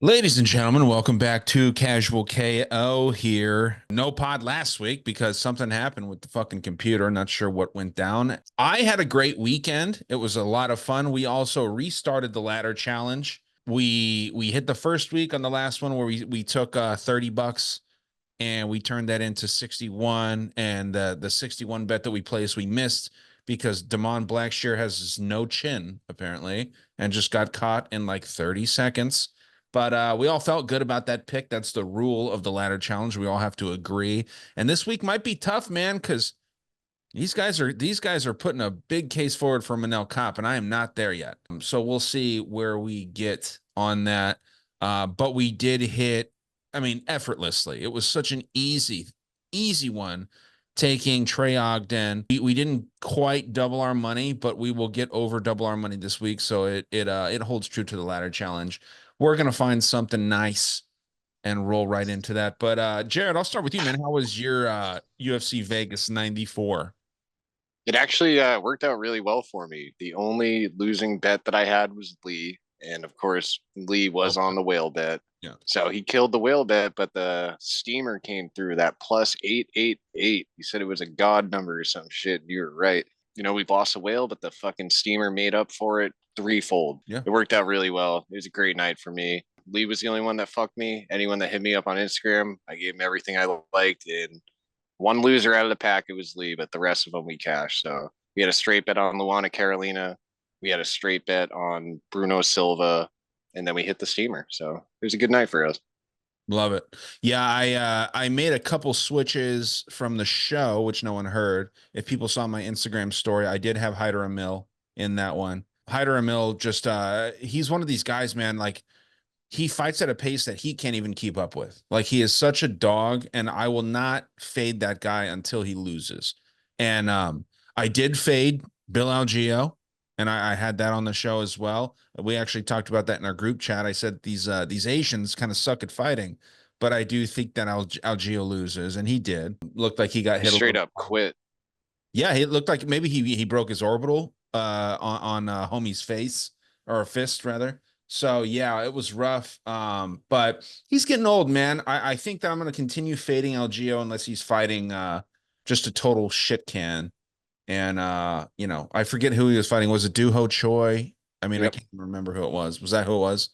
Ladies and gentlemen, welcome back to Casual KO here. No pod last week because something happened with the fucking computer. Not sure what went down. I had a great weekend. It was a lot of fun. We also restarted the ladder challenge. We hit the first week on the last one where we took $30 and we turned that into 61, and the 61 bet that we placed we missed because Damon Blackshear has no chin apparently and just got caught in like 30 seconds. But we all felt good about that pick. That's the rule of the ladder challenge. We all have to agree. And this week might be tough, man, because these guys are putting a big case forward for Manel Kopp, and I am not there yet. So we'll see where we get on that. But we did hit, I mean, effortlessly. It was such an easy one taking Trey Ogden. We didn't quite double our money, but we will get over double our money this week. So it holds true to the ladder challenge. We're gonna find something nice and roll right into that. But Jared, I'll start with you, man. How was your UFC Vegas 94? It actually worked out really well for me. The only losing bet that I had was Lee. And of course, Lee Oh, was on the whale bet. yeah. So he killed the whale bet, but the steamer came through that plus 888. He said it was a god number or some shit. You're right. We've lost a whale, but the fucking steamer made up for it threefold. Yeah. It worked out really well. It was a great night for me. Lee was the only one that fucked me. Anyone that hit me up on Instagram, I gave him everything I liked. And one loser out of the pack, it was Lee, but the rest of them we cashed. So we had a straight bet on Luana Carolina. We had a straight bet on Bruno Silva, and then we hit the steamer. So it was a good night for us. Love it. Yeah, I made a couple switches from the show, which no one heard. If people saw my Instagram story, I did have Hyder Amil in that one. Hyder Amil just he's one of these guys, man, like he fights at a pace that he can't even keep up with. Like he is such a dog, and I will not fade that guy until he loses. And I did fade Bill, and I had that on the show as well. We actually talked about that in our group chat. I said these Asians kind of suck at fighting, but I do think that Algeo loses, and he did. Looked like he got He hit a straight little. up quit. Yeah, it looked like maybe he broke his orbital on homie's face or a fist rather. So yeah, it was rough. But he's getting old, man. I think that I'm gonna continue fading LGO unless he's fighting just a total shit can. And I forget who he was fighting. Was it Duho Choi? I mean, I Yep. can't remember who it was. Was that who it was?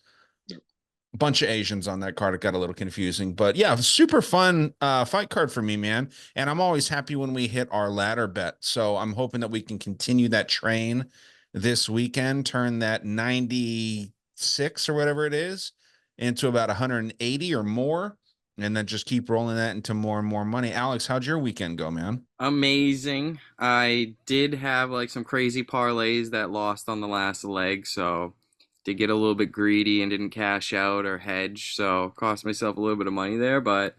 A bunch of Asians on that card. It got a little confusing, but yeah, super fun fight card for me, man. And I'm always happy when we hit our ladder bet. So I'm hoping that we can continue that train this weekend, turn that 96 or whatever it is into about 180 or more, and then just keep rolling that into more and more money. Alex, how'd your weekend go, man? Amazing. I did have like some crazy parlays that lost on the last leg, so did get a little bit greedy and didn't cash out or hedge, so cost myself a little bit of money there. But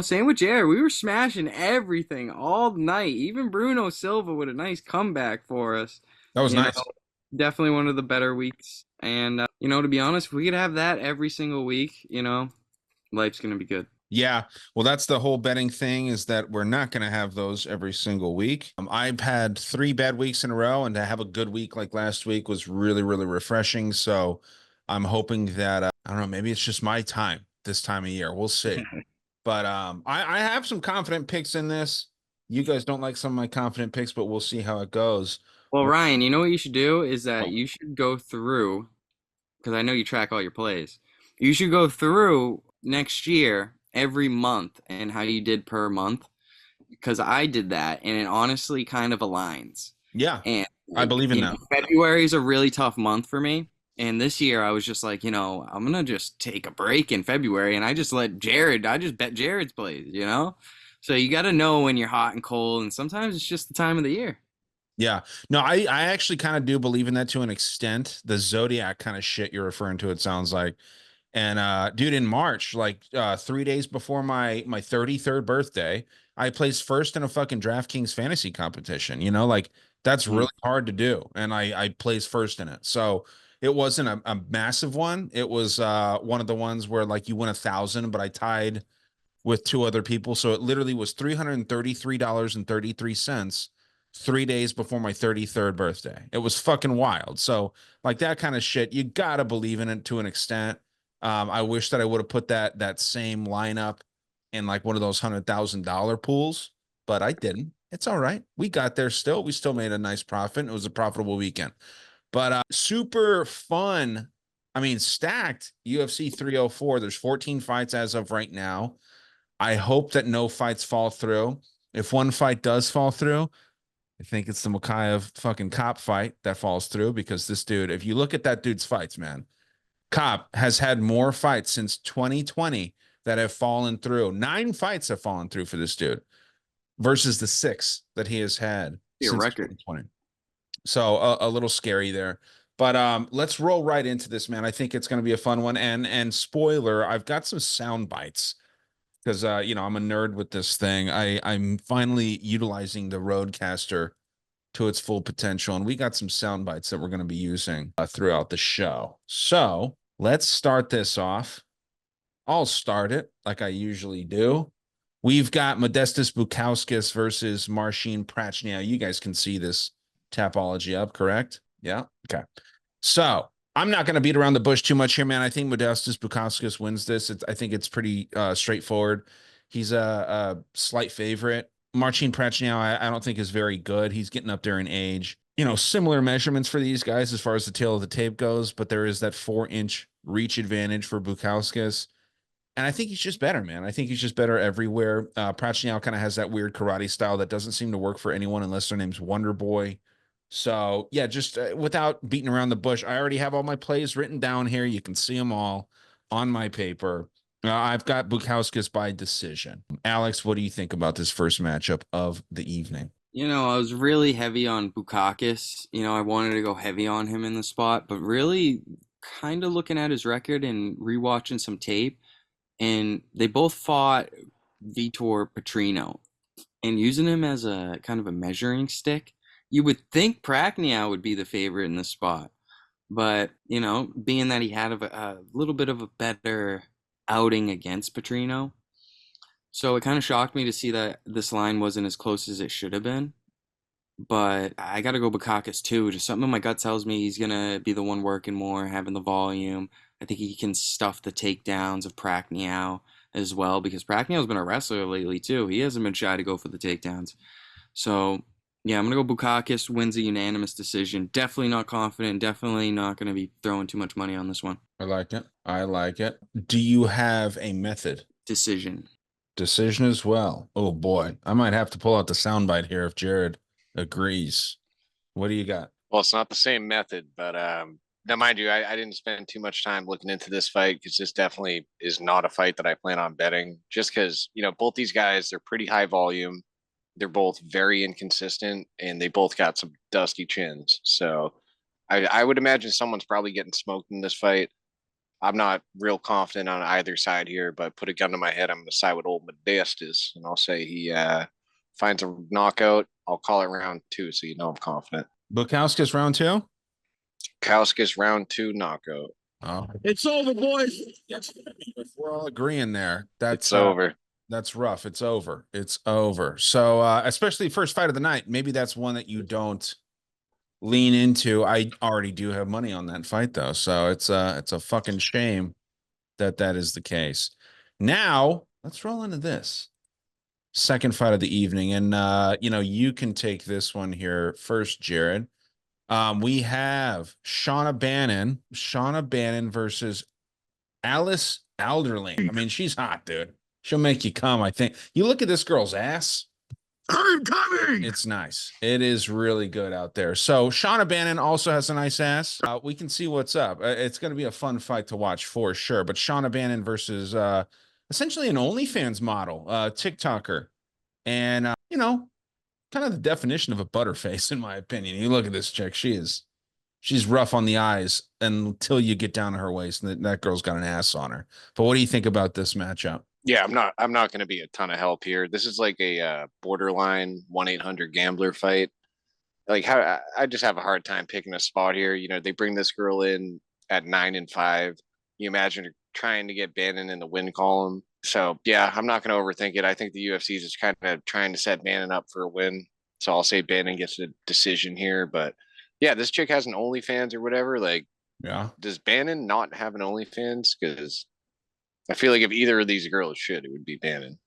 same with Jared. We were smashing everything all night. Even Bruno Silva with a nice comeback for us. That was You know, nice. definitely one of the better weeks. And to be honest, if we could have that every single week, life's gonna be good. Yeah, well, that's the whole betting thing is that we're not going to have those every single week. I've had 3 bad weeks in a row, and to have a good week like last week was really, really refreshing. So I'm hoping that I don't know, maybe it's just my time this time of year. We'll see. But I have some confident picks in this. You guys don't like some of my confident picks, but we'll see how it goes. Well, Well, Ryan, you know what you should do is that well, you should go through, because I know you track all your plays. You should go through next year every month and how you did per month, because I did that and it honestly kind of aligns. yeah, And I like, believe in that. February is a really tough month for me. And this year I was just like, I'm gonna just take a break in February and I just bet Jared's plays. So you got to know when you're hot and cold, and sometimes it's just the time of the year. Yeah. No, I actually kind of do believe in that to an extent. The Zodiac kind of shit you're referring to, it sounds like. And dude, in March, like 3 days before my 33rd birthday, I placed first in a fucking DraftKings fantasy competition. Like that's Mm. really hard to do. And I placed first in it. So it wasn't a massive one. It was one of the ones where like you win 1,000, but I tied with two other people. So it literally was $333.33 3 days before my 33rd birthday. It was fucking wild. So like that kind of shit, you gotta believe in it to an extent. I wish that I would have put that same lineup in like one of those $100,000 pools, but I didn't. It's all right. We got there still. We still made a nice profit. It was a profitable weekend. But super fun. I mean, stacked UFC 304. There's 14 fights as of right now. I hope that no fights fall through. If one fight does fall through, I think it's the Makayev fucking Cop fight that falls through, because this dude, if you look at that dude's fights, man, Cop has had more fights since 2020 that have fallen through. 9 fights have fallen through for this dude versus the 6 that he has had Your since record. 2020. So a little scary there. But let's roll right into this, man. I think it's going to be a fun one. And spoiler, I've got some sound bites because I'm a nerd with this thing. I'm finally utilizing the Rodecaster to its full potential, and we got some sound bites that we're going to be using throughout the show. So let's start this off. I'll start it like I usually do. We've got Modestas Bukauskas versus Marcin Prachnio. You guys can see this tapology up, correct? Yeah. Okay. So I'm not going to beat around the bush too much here, man. I think Modestas Bukauskas wins this. I think it's pretty straightforward. He's a slight favorite. Marcin Prachnio, I don't think is very good. He's getting up there in age. Similar measurements for these guys as far as the tail of the tape goes, but there is that 4-inch reach advantage for Bukauskas. And I think he's just better, man. I think he's just better everywhere. Prachnio kind of has that weird karate style that doesn't seem to work for anyone unless their name's Wonder Boy. So, yeah, just without beating around the bush, I already have all my plays written down here. You can see them all on my paper. I've got Bukauskas by decision. Alex, what do you think about this first matchup of the evening? I was really heavy on Bukakis. I wanted to go heavy on him in the spot, but really kind of looking at his record and rewatching some tape, and they both fought Vitor Petrino, and using him as a kind of a measuring stick, you would think Prachnio would be the favorite in the spot. But, being that he had a little bit of a better outing against Petrino, so it kind of shocked me to see that this line wasn't as close as it should have been. But I got to go Bukakis too. Just something in my gut tells me he's going to be the one working more, having the volume. I think he can stuff the takedowns of Prachnio as well, because Prachnio's been a wrestler lately too. He hasn't been shy to go for the takedowns. So, yeah, I'm going to go Bukakis, wins a unanimous decision. Definitely not confident. Definitely not going to be throwing too much money on this one. I like it. I like it. Do you have a method? Decision. Decision as well. Oh, boy. I might have to pull out the soundbite here if Jared agrees. What do you got? Well, it's not the same method, but now mind you, I didn't spend too much time looking into this fight because this definitely is not a fight that I plan on betting. Just because both these guys, they're pretty high volume, they're both very inconsistent, and they both got some dusty chins. So I would imagine someone's probably getting smoked in this fight. I'm not real confident on either side here, but put a gun to my head, I'm going to side with old Modestas, and I'll say he finds a knockout. I'll call it round 2, so I'm confident. Bukauskas round 2? Bukauskas round 2 knockout. Oh, it's over, boys. If we're all agreeing there, It's over. That's rough. It's over. It's over. So, especially first fight of the night, maybe that's one that you don't lean into. I already do have money on that fight though, so it's a fucking shame that is the case. Now let's roll into this second fight of the evening, and you can take this one here first, Jared. We have Shauna Bannon versus Alice Alderling. I mean, she's hot, dude. She'll make you come. I think you look at this girl's ass. I'm coming. It's nice. It is really good out there. So Shauna Bannon also has a nice ass. We can see what's up. It's going to be a fun fight to watch for sure. But Shauna Bannon versus essentially an OnlyFans model, TikToker, and kind of the definition of a butterface, in my opinion. You look at this chick; she's rough on the eyes until you get down to her waist, and that girl's got an ass on her. But what do you think about this matchup? Yeah, I'm not going to be a ton of help here. This is like a borderline 1-800-GAMBLER fight. Like, how I just have a hard time picking a spot here. They bring this girl in at 9-5. You imagine her trying to get Bannon in the win column. So yeah, I'm not going to overthink it. I think the UFC is just kind of trying to set Bannon up for a win. So I'll say Bannon gets a decision here. But yeah, this chick has an OnlyFans or whatever. Like, Yeah. Does Bannon not have an OnlyFans? Because I feel like if either of these girls should, it would be Bannon.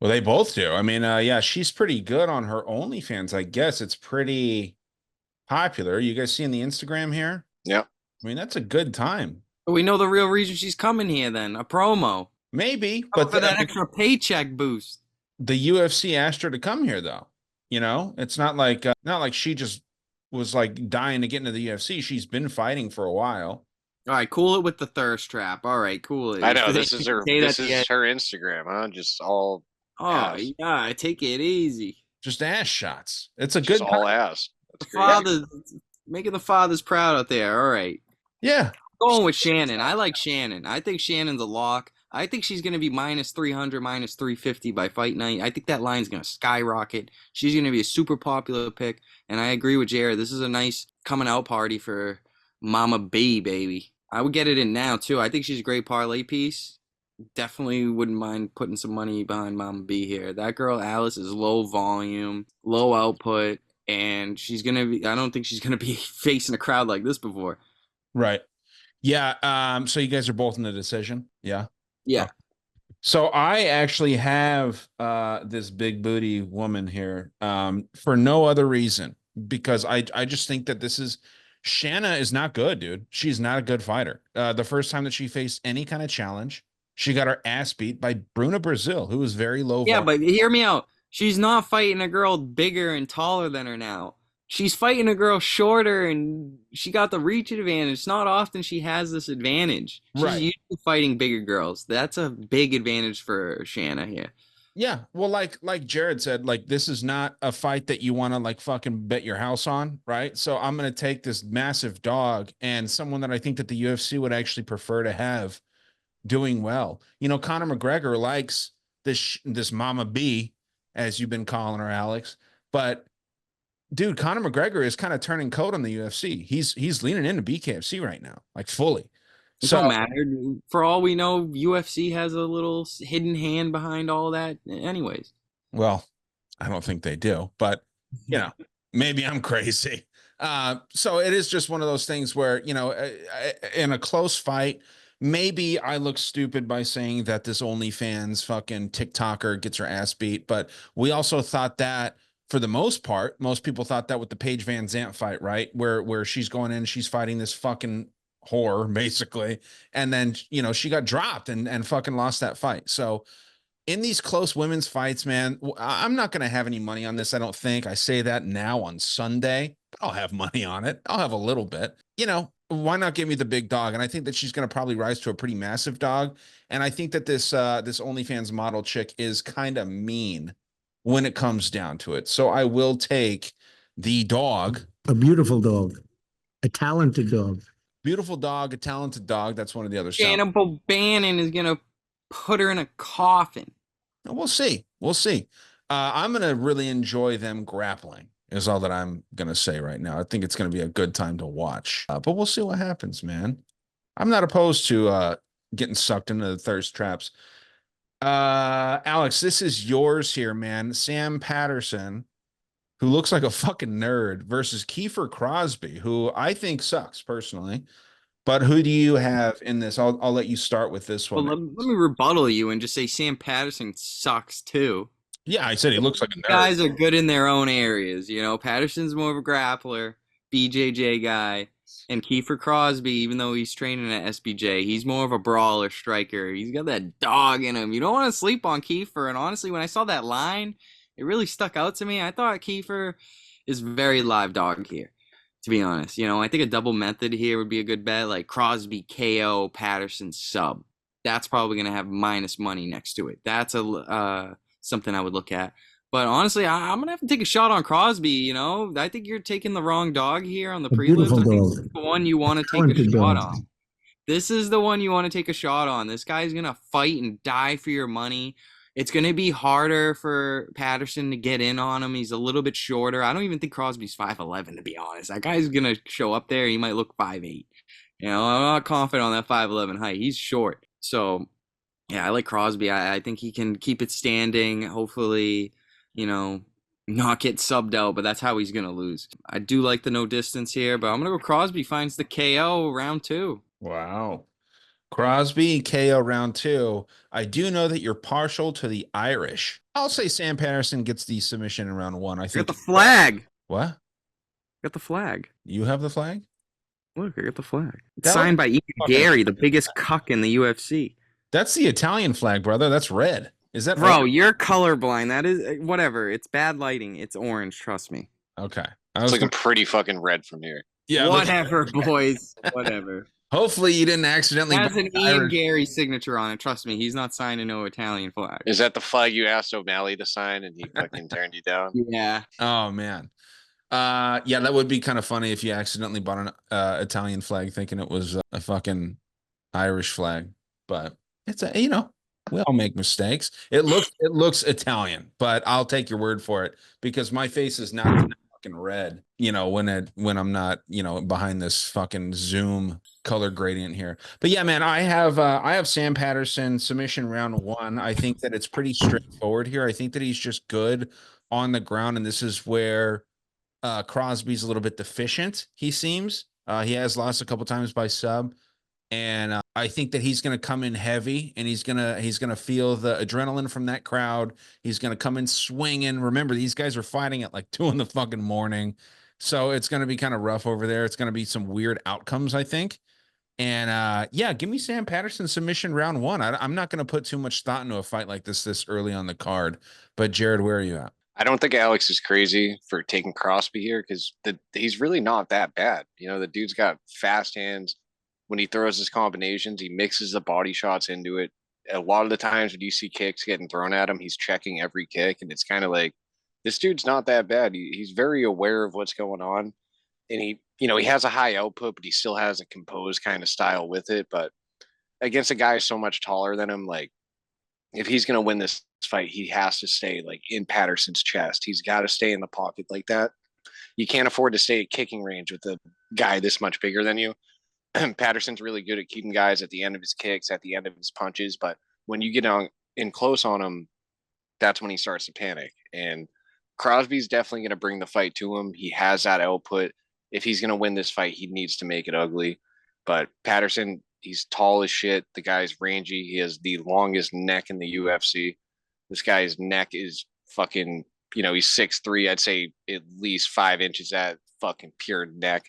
Well, they both do. I mean, yeah, she's pretty good on her OnlyFans. I guess it's pretty popular. You guys seeing the Instagram here? Yeah. I mean, that's a good time. We know the real reason she's coming here then. A promo. Maybe, Coming but for that extra paycheck boost. the UFC asked her to come here, though. You know, it's not like she just was like dying to get into the UFC. She's been fighting for a while. All right, cool it with the thirst trap. All right, cool it. I know They this is her. say that This the is her Instagram, huh? Just all oh ass. yeah, take it easy. Just ass shots. It's a Just good all time. ass. The That's great. father making the fathers proud out there. All right. Yeah. Going with Shannon. I like Shannon. I think Shannon's a lock. I think she's going to be minus 300, minus 350 by fight night. I think that line's going to skyrocket. She's going to be a super popular pick. And I agree with Jared. This is a nice coming out party for Mama B, baby. I would get it in now, too. I think she's a great parlay piece. Definitely wouldn't mind putting some money behind Mama B here. That girl, Alice, is low volume, low output. And she's going to be, I don't think she's going to be facing a crowd like this before. Right. Yeah. So you guys are both in the decision. Yeah. Yeah. Okay. So I actually have this big booty woman here for no other reason because I just think that Shanna is not good, dude. She's not a good fighter. The first time that she faced any kind of challenge, she got her ass beat by Bruna Brazil, who was very low. Yeah, but hear me out. She's not fighting a girl bigger and taller than her now. She's fighting a girl shorter and she got the reach advantage. It's not often she has this advantage. She's Right. usually fighting bigger girls. That's a big advantage for Shanna here. Yeah, well, like Jared said, like this is not a fight that you want to like fucking bet your house on, right? So I'm gonna take this massive dog and someone that I think that the UFC would actually prefer to have doing well. You know, Conor McGregor likes this Mama B, as you've been calling her, Alex. But dude, Conor McGregor is kind of turning coat on the UFC. He's leaning into BKFC right now, like fully. It So don't matter. For all we know, UFC has a little hidden hand behind all that anyways. well, I don't think they do, but you know, maybe I'm crazy. So it is just one of those things where, you know, in a close fight, maybe I look stupid by saying that this OnlyFans fucking TikToker gets her ass beat, but we also thought that for the most part, most people thought that with the Paige Van Zant fight, right? Where she's going in, she's fighting this fucking whore, basically, and then you know she got dropped and fucking lost that fight. So in these close women's fights, man, I'm not going to have any money on this. I don't think. I say that now on Sunday. I'll have money on it. I'll have a little bit. You know, why not give me the big dog? And I think that she's going to probably rise to a pretty massive dog. And I think that this OnlyFans model chick is kind of mean when it comes down to it. So I will take the dog. A beautiful dog, a talented dog. Beautiful dog, a talented dog. That's one of the other sounds. Shannon Bannon is gonna put her in a coffin. We'll see. We'll see. I'm going to really enjoy them grappling is all that I'm going to say right now. I think it's going to be a good time to watch, but we'll see what happens, man. I'm not opposed to getting sucked into the thirst traps. Alex, this is yours here, man. Sam Patterson, who looks like a fucking nerd, versus Kiefer Crosby, who I think sucks personally. But who do you have in this? I'll let you start with this one. Well, let me rebuttal you and just say Sam Patterson sucks too. Yeah, I said he looks like a nerd. Guys are good in their own areas. You know, Patterson's more of a grappler, BJJ guy, and Kiefer Crosby, even though he's training at SBJ, he's more of a brawler striker. He's got that dog in him. You don't want to sleep on Kiefer. And honestly, when I saw that line, it really stuck out to me. I thought Kiefer is very live dog here, to be honest. You know, I think a double method here would be a good bet, like Crosby KO, Patterson sub. That's probably going to have minus money next to it. That's something I would look at. But honestly, I'm going to have to take a shot on Crosby, you know. I think you're taking the wrong dog here on the prelims. I think this is the one you want to take a shot on. This is the one you want to take a shot on. This guy's going to fight and die for your money. It's going to be harder for Patterson to get in on him. He's a little bit shorter. I don't even think Crosby's 5'11", to be honest. That guy's going to show up there. He might look 5'8". You know, I'm not confident on that 5'11" height. He's short. So, yeah, I like Crosby. I think he can keep it standing. Hopefully, you know, not get subbed out, but that's how he's going to lose. I do like the no distance here, but I'm going to go Crosby finds the KO round 2. Wow. Crosby, KO round 2. I do know that you're partial to the Irish. I'll say Sam Patterson gets the submission in round 1. I I got think. the flag. What? I got the flag. You have the flag? Look, I got the flag. It's That signed by Ian fucking- Gary, the biggest cuck in the UFC. That's the Italian flag, brother. That's red. Is that Bro, orange? you're colorblind. That is whatever. It's bad lighting. It's orange. Trust me. Okay. It's looking pretty fucking red from here. Yeah. Whatever, boys. Whatever. Hopefully you didn't accidentally. It has an buy Ian Irish- Gary signature on it. Trust me, he's not signing no Italian flag. Is that the flag you asked O'Malley to sign and he fucking turned you down? Yeah. Oh man. Yeah, that would be kind of funny if you accidentally bought an Italian flag thinking it was a fucking Irish flag. But it's we all make mistakes. It looks Italian, but I'll take your word for it because my face is not fucking red, when I'm not, behind this fucking Zoom color gradient here. But yeah, man, I have Sam Patterson submission round 1. I think that it's pretty straightforward here. I think that he's just good on the ground, and this is where Crosby's a little bit deficient. He seems he has lost a couple times by sub, and I think that he's going to come in heavy, and he's gonna feel the adrenaline from that crowd. He's going to come in swinging. Remember, these guys are fighting at like 2 in the fucking morning, so it's going to be kind of rough over there. It's going to be some weird outcomes, I think. And yeah, give me Sam Patterson submission round 1. I'm not going to put too much thought into a fight like this early on the card. But Jared, where are you at? I don't think Alex is crazy for taking Crosby here because he's really not that bad. The dude's got fast hands. When he throws his combinations, he mixes the body shots into it. A lot of the times when you see kicks getting thrown at him, he's checking every kick. And it's kind of like, this dude's not that bad. He's very aware of what's going on. And he has a high output, but he still has a composed kind of style with it. But against a guy so much taller than him, like, if he's going to win this fight, he has to stay like in Patterson's chest. He's got to stay in the pocket like that. You can't afford to stay at kicking range with a guy this much bigger than you. Patterson's really good at keeping guys at the end of his kicks, at the end of his punches. But when you get in close on him, that's when he starts to panic. And Crosby's definitely going to bring the fight to him. He has that output. If he's going to win this fight, he needs to make it ugly. But Patterson, he's tall as shit. The guy's rangy. He has the longest neck in the UFC. This guy's neck is fucking, he's 6'3". I'd say at least 5 inches at fucking pure neck.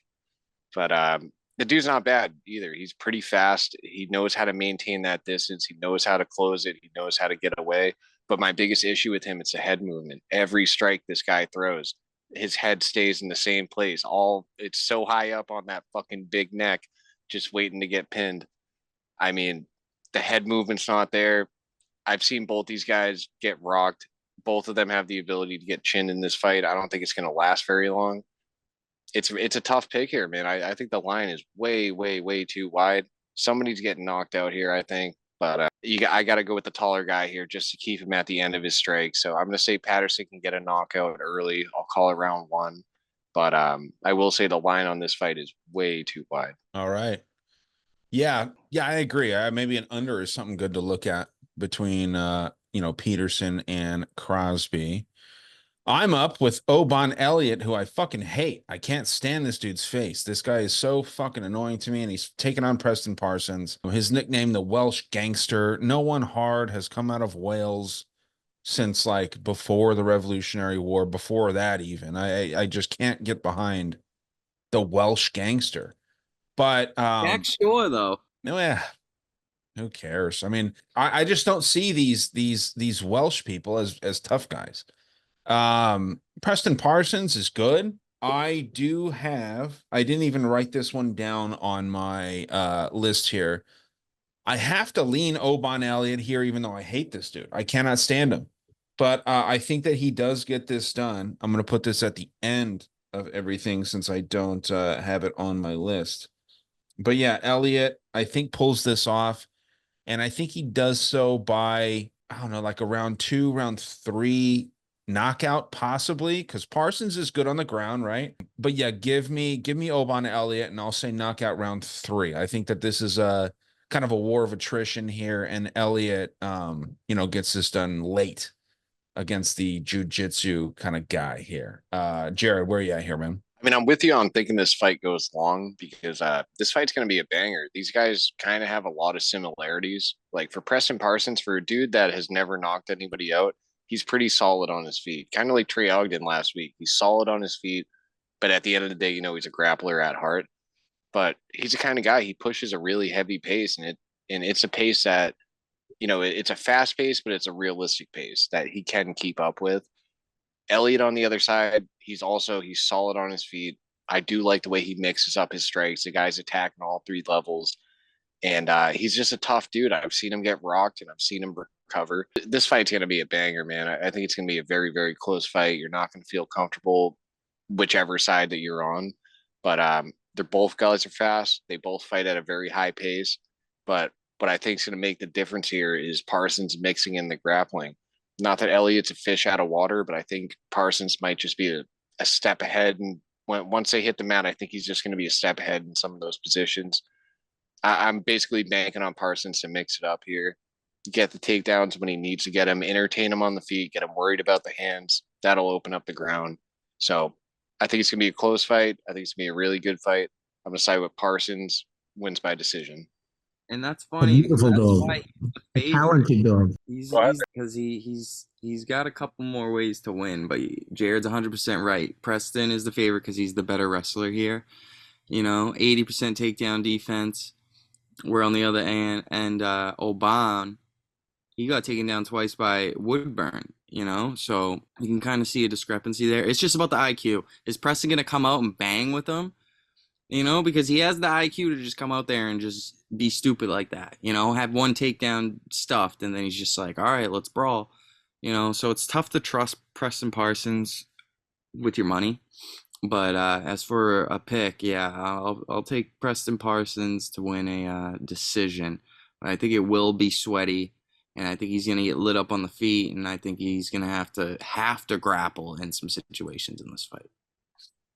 But the dude's not bad either. He's pretty fast. He knows how to maintain that distance. He knows how to close it. He knows how to get away. But my biggest issue with him, it's a head movement. Every strike this guy throws, his head stays in the same place. It's so high up on that fucking big neck, just waiting to get pinned. I mean, the head movement's not there. I've seen both these guys get rocked. Both of them have the ability to get chinned in this fight. I don't think it's going to last very long. It's a tough pick here, man. I think the line is way, way, way too wide. Somebody's getting knocked out here, I think. But I got to go with the taller guy here just to keep him at the end of his strike. So I'm going to say Patterson can get a knockout early. I'll call it round 1. But I will say the line on this fight is way too wide. All right. Yeah, I agree. Maybe an under is something good to look at between Peterson and Crosby. I'm up with Oban Elliott, who I fucking hate. I can't stand this dude's face. This guy is so fucking annoying to me, and he's taken on Preston Parsons. His nickname, the Welsh Gangster. No one hard has come out of Wales since like before the Revolutionary War, before that even. I just can't get behind the Welsh Gangster. But Jack Shore though. yeah, who cares? I mean, I just don't see these Welsh people as tough guys. Preston Parsons is good. I didn't even write this one down on my list here. I have to lean Oban Elliott here, even though I hate this dude. I cannot stand him. But I think that he does get this done. I'm going to put this at the end of everything since I don't have it on my list. But yeah, Elliott, I think, pulls this off. And I think he does so by, I don't know, like a round 2, round 3 knockout, possibly, because Parsons is good on the ground, right? But yeah, give me Oban Elliott, and I'll say knockout round 3. I think that this is a kind of a war of attrition here, and Elliott, gets this done late. against the jujitsu kind of guy here. Jared, where are you at here, man? I mean, I'm with you on thinking this fight goes long because this fight's going to be a banger. These guys kind of have a lot of similarities. Like for Preston Parsons, for a dude that has never knocked anybody out, he's pretty solid on his feet. Kind of like Trey Ogden last week. He's solid on his feet, but at the end of the day, he's a grappler at heart. But he's the kind of guy, he pushes a really heavy pace, and it's a pace that, it's a fast pace, but it's a realistic pace that he can keep up with. Elliott on the other side, he's solid on his feet. I do like the way he mixes up his strikes. The guy's attacking all three levels, and he's just a tough dude. I've seen him get rocked, and I've seen him recover. This fight's going to be a banger, man. I think it's going to be a very, very close fight. You're not going to feel comfortable whichever side that you're on, but they're both guys are fast. They both fight at a very high pace, but what I think is going to make the difference here is Parsons mixing in the grappling. Not that Elliott's a fish out of water, but I think Parsons might just be a step ahead. And once they hit the mat, I think he's just going to be a step ahead in some of those positions. I'm basically banking on Parsons to mix it up here, get the takedowns when he needs to get them, entertain him on the feet, get him worried about the hands. That'll open up the ground. So I think it's going to be a close fight. I think it's going to be a really good fight. I'm going to side with Parsons, wins by decision. And that's A funny. beautiful That's dog. why he's the A favorite. talented dog. He's Go ahead. because he's got a couple more ways to win, but Jared's 100% right. Preston is the favorite because he's the better wrestler here. 80% takedown defense. Where on the other end, and Oban, he got taken down twice by Woodburn. So you can kind of see a discrepancy there. It's just about the IQ. Is Preston gonna come out and bang with him? Because he has the IQ to just come out there and just be stupid like that. Have one takedown stuffed, and then he's just like, all right, let's brawl. So it's tough to trust Preston Parsons with your money. But as for a pick, yeah, I'll take Preston Parsons to win a decision. But I think it will be sweaty, and I think he's gonna get lit up on the feet, and I think he's gonna have to grapple in some situations in this fight.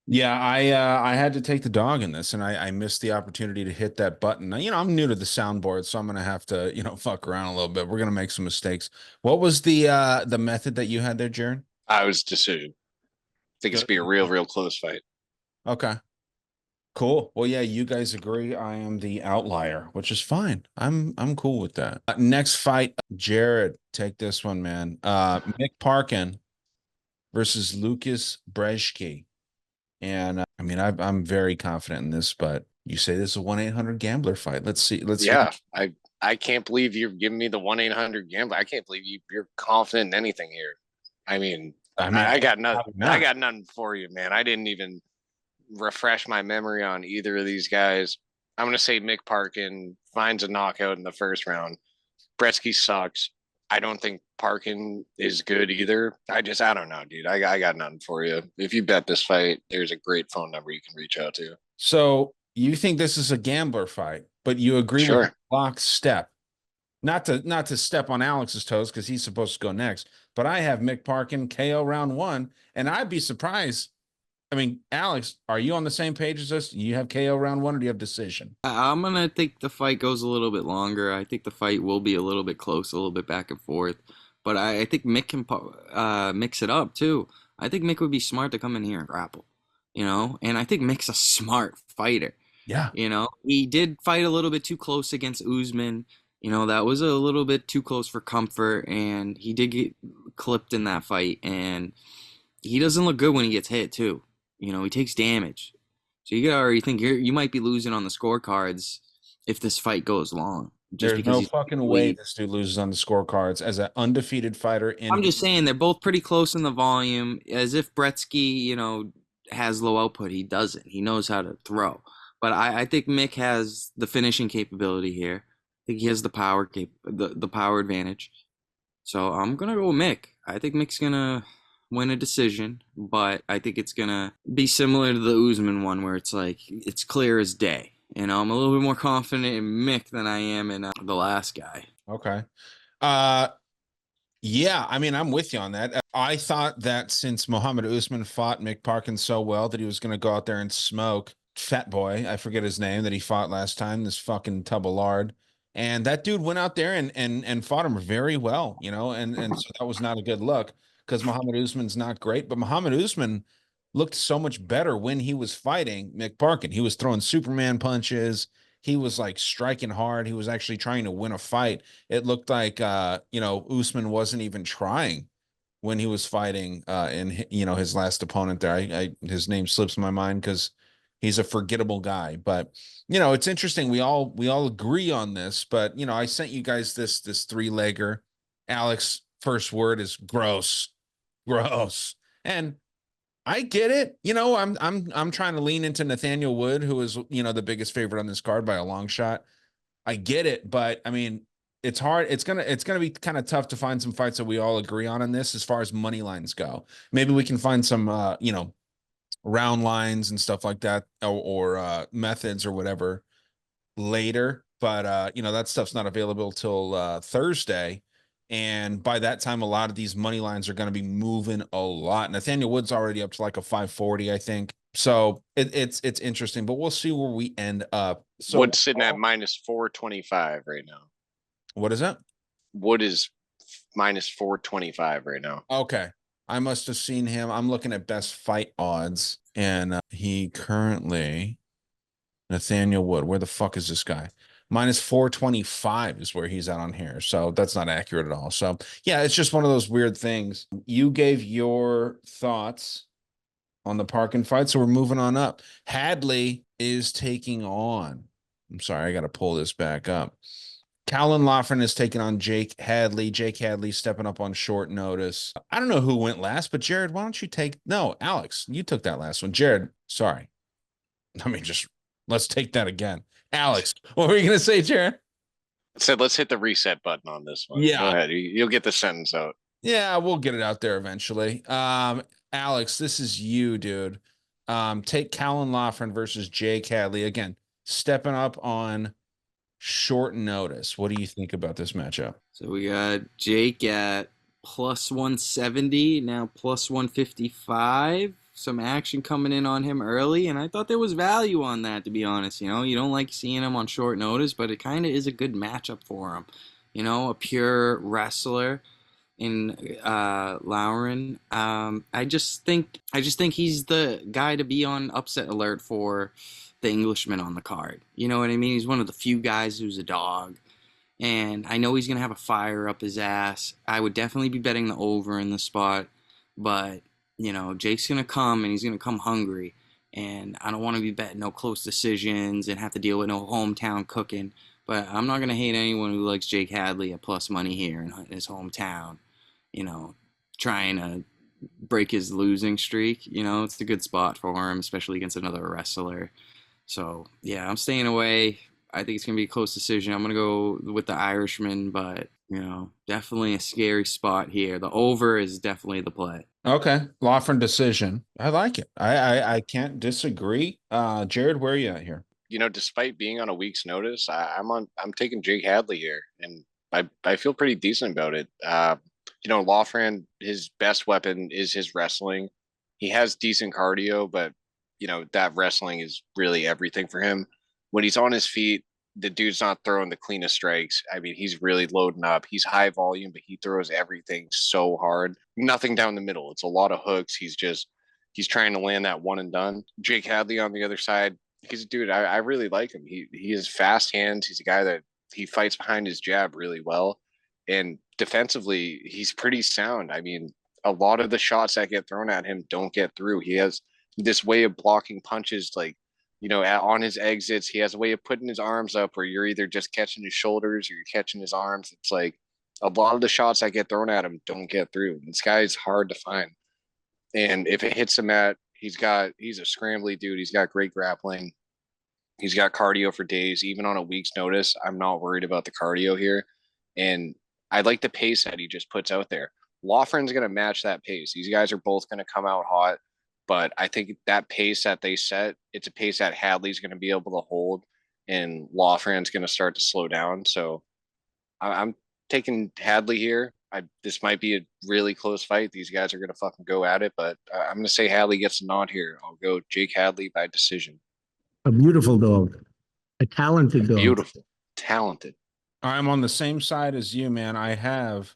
Yeah, I had to take the dog in this, and I missed the opportunity to hit that button. Now, I'm new to the soundboard, so I'm gonna have to, fuck around a little bit. We're gonna make some mistakes. What was the method that you had there, Jared? I was decision. I think it's gonna be a real, real close fight. Okay. Cool. Well, yeah, you guys agree I am the outlier, which is fine. I'm cool with that. Next fight, Jared, take this one, man. Mick Parkin versus Lucas Brzeski. And I'm very confident in this, but you say this is a 1-800-GAMBLER fight. Let's see. I can't believe you're giving me the 1-800-GAMBLER. I can't believe you're confident in anything here. I got nothing. I got nothing for you, man. I didn't even refresh my memory on either of these guys. I'm gonna say Mick Parkin finds a knockout in the first round. Bretsky sucks. I don't think Parkin is good either. I don't know, dude. I got nothing for you. If you bet this fight, there's a great phone number you can reach out to. So you think this is a gambler fight, but you agree with lockstep. Not to step on Alex's toes because he's supposed to go next, but I have Mick Parkin KO round 1, and I'd be surprised. Alex, are you on the same page as us? You have KO round 1, or do you have decision? I'm gonna think the fight goes a little bit longer. I think the fight will be a little bit close, a little bit back and forth. But I think Mick can mix it up too. I think Mick would be smart to come in here and grapple, And I think Mick's a smart fighter. Yeah. He did fight a little bit too close against Usman. That was a little bit too close for comfort, and he did get clipped in that fight. And he doesn't look good when he gets hit too. He takes damage. So you gotta already think you might be losing on the scorecards if this fight goes long. There's no fucking way this dude loses on the scorecards as an undefeated fighter. I'm just saying they're both pretty close in the volume. As if Bretsky, has low output. He doesn't. He knows how to throw. But I think Mick has the finishing capability here. I think he has the power the power advantage. So I'm gonna go with Mick. I think Mick's gonna win a decision, but I think it's gonna be similar to the Usman one, where it's like it's clear as day. I'm a little bit more confident in Mick than I am in the last guy. Okay. Yeah, I'm with you on that. I thought that since Muhammad Usman fought Mick Parkin so well that he was going to go out there and smoke Fat Boy. I forget his name that he fought last time, this fucking tub of lard. And that dude went out there and fought him very well, and so that was not a good look. because Muhammad Usman's not great, but Muhammad Usman looked so much better when he was fighting Mick Parkin. He was throwing Superman punches. He was like striking hard. He was actually trying to win a fight. It looked like Usman wasn't even trying when he was fighting in his last opponent there. His name slips my mind because he's a forgettable guy. But it's interesting. We all agree on this, but I sent you guys this three-legger. Alex, first word is gross. Gross. And I get it. I'm trying to lean into Nathaniel Wood, who is, the biggest favorite on this card by a long shot. I get it, but I mean, it's hard. It's gonna be kind of tough to find some fights that we all agree on this as far as money lines go. Maybe we can find some round lines and stuff like that, or methods or whatever later. But that stuff's not available till Thursday. And by that time, a lot of these money lines are going to be moving a lot. Nathaniel Wood's already up to like a 540, I think. So it's interesting, but we'll see where we end up. So Wood's sitting at minus 425 right now. What is that? Wood is minus 425 right now. Okay. I must have seen him. I'm looking at best fight odds, and he currently, Nathaniel Wood, where the fuck is this guy? Minus 425 is where he's at on here. So that's not accurate at all. So yeah, it's just one of those weird things. You gave your thoughts on the Parkin fight, so we're moving on up. Hadley is taking on, I'm sorry, I got to pull this back up. Callan Loughran is taking on Jake Hadley. Jake Hadley stepping up on short notice. I don't know who went last, but Jared, why don't you take, no, Alex, you took that last one. Jared, sorry. Let's take that again. Alex, what were you going to say, Jared? I said, let's hit the reset button on this one. Yeah. Go ahead. You'll get the sentence out. Yeah, we'll get it out there eventually. Alex, this is you, dude. Take Callan Loughran versus Jake Hadley. Again, stepping up on short notice. What do you think about this matchup? So we got Jake at plus 170, now plus 155. Some action coming in on him early, and I thought there was value on that, to be honest. You don't like seeing him on short notice, but it kind of is a good matchup for him. A pure wrestler in Loughran. I just think he's the guy to be on upset alert for the Englishman on the card. You know what I mean? He's one of the few guys who's a dog. And I know he's going to have a fire up his ass. I would definitely be betting the over in the spot. But, Jake's going to come, and he's going to come hungry. And I don't want to be betting no close decisions and have to deal with no hometown cooking. But I'm not going to hate anyone who likes Jake Hadley at plus money here in his hometown. Trying to break his losing streak. It's a good spot for him, especially against another wrestler. So, yeah, I'm staying away. I think it's going to be a close decision. I'm going to go with the Irishman, but, definitely a scary spot here. The over is definitely the play. Okay. Loughran decision. I like it. I can't disagree. Jared, where are you at here? Despite being on a week's notice, I'm taking Jake Hadley here, and I feel pretty decent about it. Loughran, his best weapon is his wrestling. He has decent cardio, but that wrestling is really everything for him. When he's on his feet, the dude's not throwing the cleanest strikes. I mean, he's really loading up. He's high volume, but he throws everything so hard. Nothing down the middle. It's a lot of hooks. He's trying to land that one and done. Jake Hadley on the other side, he's a dude. I really like him. He has fast hands. He's a guy that he fights behind his jab really well. And defensively, he's pretty sound. I mean, a lot of the shots that get thrown at him don't get through. He has this way of blocking punches, like, on his exits. He has a way of putting his arms up where you're either just catching his shoulders or you're catching his arms. It's like a lot of the shots that get thrown at him don't get through. This guy is hard to find. And if it hits him he's a scrambly dude. He's got great grappling. He's got cardio for days. Even on a week's notice, I'm not worried about the cardio here. And I like the pace that he just puts out there. Loughran's going to match that pace. These guys are both going to come out hot. But I think that pace that they set, it's a pace that Hadley's going to be able to hold, and Loughran's going to start to slow down. So I'm taking Hadley here. This might be a really close fight. These guys are going to fucking go at it, but I'm going to say Hadley gets a nod here. I'll go Jake Hadley by decision. A beautiful dog. A talented dog. Beautiful. Talented. I'm on the same side as you, man. I have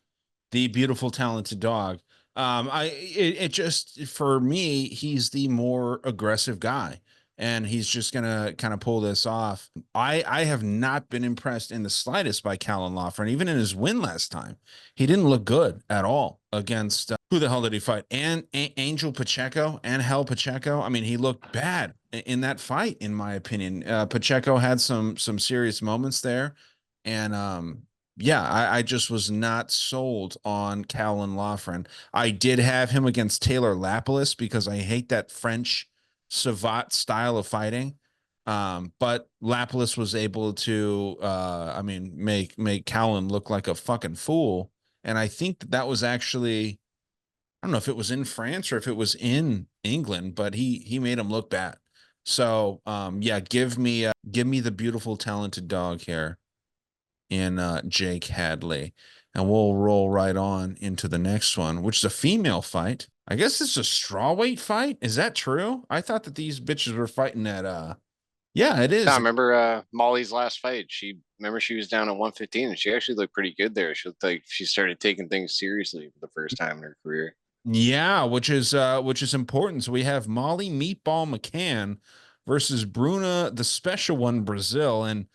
the beautiful, talented dog. It just, for me, he's the more aggressive guy, and he's just gonna kind of pull this off. I have not been impressed in the slightest by Callan Lawford. Even in his win last time, he didn't look good at all against who the hell did he fight? And Angel Pacheco and Hell Pacheco. I mean, he looked bad in that fight, in my opinion. Pacheco had some serious moments there, and yeah, I just was not sold on Callan Lawford. I did have him against Taylor Lapilus because I hate that French savate style of fighting. But Lapilus was able to, I mean, make Callan look like a fucking fool. And I think that was actually, I don't know if it was in France or if it was in England, but he made him look bad. So, yeah, give me the beautiful, talented dog here in Jake Hadley. And we'll roll right on into the next one, which is a female fight. I guess it's a strawweight fight. Is that true? I thought that these bitches were fighting at yeah, it I is. remember Molly's last fight. She was down at 115 and she actually looked pretty good there. She looked like she started taking things seriously for the first time in her career. Yeah, which is important. So we have Molly Meatball McCann versus Bruna, the special one, Brazil. And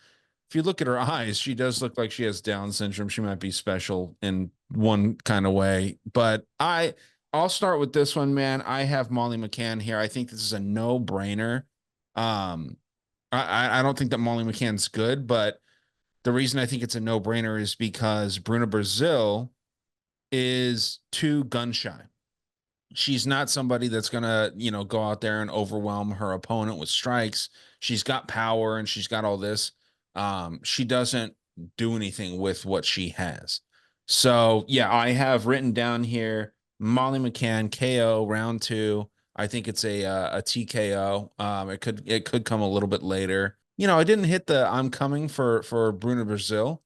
if you look at her eyes, she does look like she has Down syndrome. She might be special in one kind of way. But I'll start with this one, man. I have Molly McCann here. I think this is a no-brainer. Um, I don't think that Molly McCann's good, but the reason I think it's a no-brainer is because Bruna Brazil is too gun shy. She's not somebody that's gonna, go out there and overwhelm her opponent with strikes. She's got power and she's got all this. She doesn't do anything with what she has. So yeah, I have written down here Molly McCann KO round two. I think it's a TKO. It could come a little bit later. I didn't hit the I'm coming for Bruna Brazil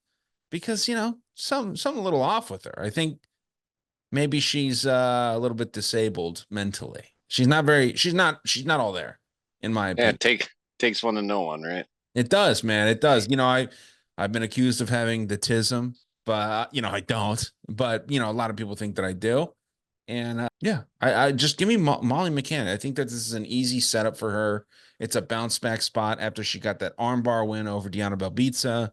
because something a little off with her. I think maybe she's a little bit disabled mentally. She's not all there, in my Yeah, opinion. takes one to know one, right? It does, man. It does. I've been accused of having the tism, but I don't. But a lot of people think that I do. And yeah, I just give me Molly McCann. I think that this is an easy setup for her. It's a bounce back spot after she got that armbar win over Diana Belbitsa.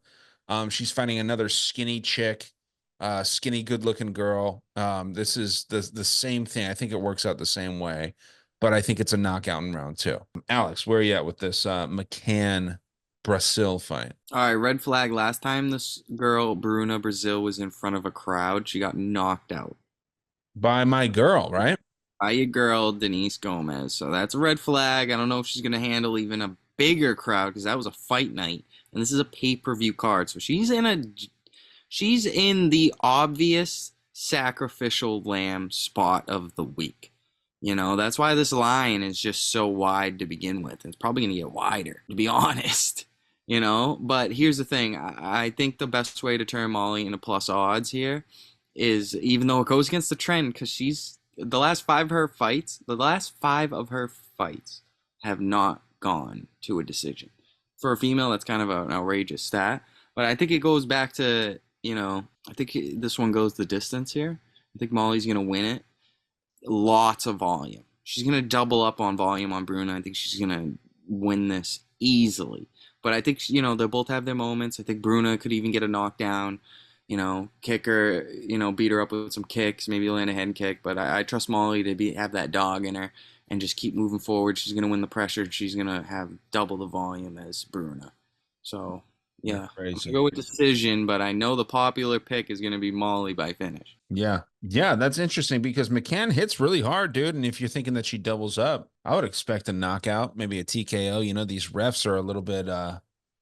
She's fighting another skinny chick, skinny, good looking girl. This is the same thing. I think it works out the same way, but I think it's a knockout in round two. Alex, where are you at with this McCann Brazil fight? All right, red flag. Last time this girl, Bruna Brazil, was in front of a crowd, she got knocked out By my girl, right? by a girl, Denise Gomez. So that's a red flag. I don't know if she's going to handle even a bigger crowd because that was a fight night. And this is a pay-per-view card. So she's in the obvious sacrificial lamb spot of the week. That's why this line is just so wide to begin with. It's probably going to get wider, to be honest. But here's the thing. I think the best way to turn Molly into plus odds here is, even though it goes against the trend, because the last five of her fights have not gone to a decision. For a female, that's kind of an outrageous stat. But I think it goes back to, I think this one goes the distance here. I think Molly's going to win it. Lots of volume. She's going to double up on volume on Bruna. I think she's going to win this easily. But I think, they both have their moments. I think Bruna could even get a knockdown, kick her, beat her up with some kicks, maybe land a head kick. But I trust Molly to have that dog in her and just keep moving forward. She's going to win the pressure. She's going to have double the volume as Bruna. So, yeah, I'm going to go with decision, but I know the popular pick is going to be Molly by finish. Yeah. Yeah, that's interesting because McCann hits really hard, dude. And if you're thinking that she doubles up, I would expect a knockout, maybe a TKO. These refs are a little bit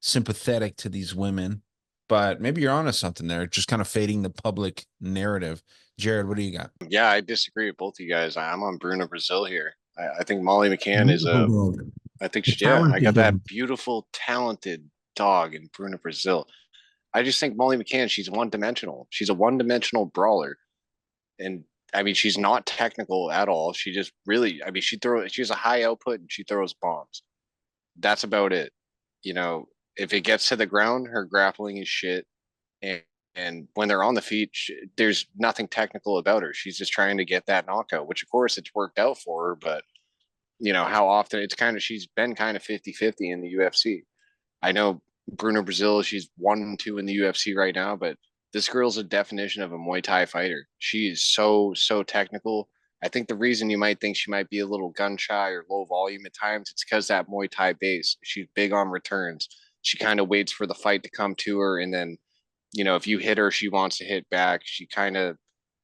sympathetic to these women, but maybe you're onto something there, just kind of fading the public narrative. Jared, what do you got? Yeah, I disagree with both you guys. I'm on Bruno Brazil here. I think Molly McCann is Beautiful dog. I think A she, yeah, I got talented dog. that beautiful, talented dog in Bruno Brazil. I just think Molly McCann, she's one dimensional. She's a one dimensional brawler. And I mean, she's not technical at all. She just really, I mean, she has a high output and she throws bombs. That's about it. If it gets to the ground, her grappling is shit. And And when they're on the feet, there's nothing technical about her. She's just trying to get that knockout, which of course it's worked out for her. But, how often she's been kind of 50-50 in the UFC. I know Bruno Brazil, she's 1-2 in the UFC right now, but this girl's a definition of a Muay Thai fighter. She is so, so technical. I think the reason you might think she might be a little gun shy or low volume at times, it's because that Muay Thai base. She's big on returns. She kind of waits for the fight to come to her, and then, if you hit her, she wants to hit back. She kind of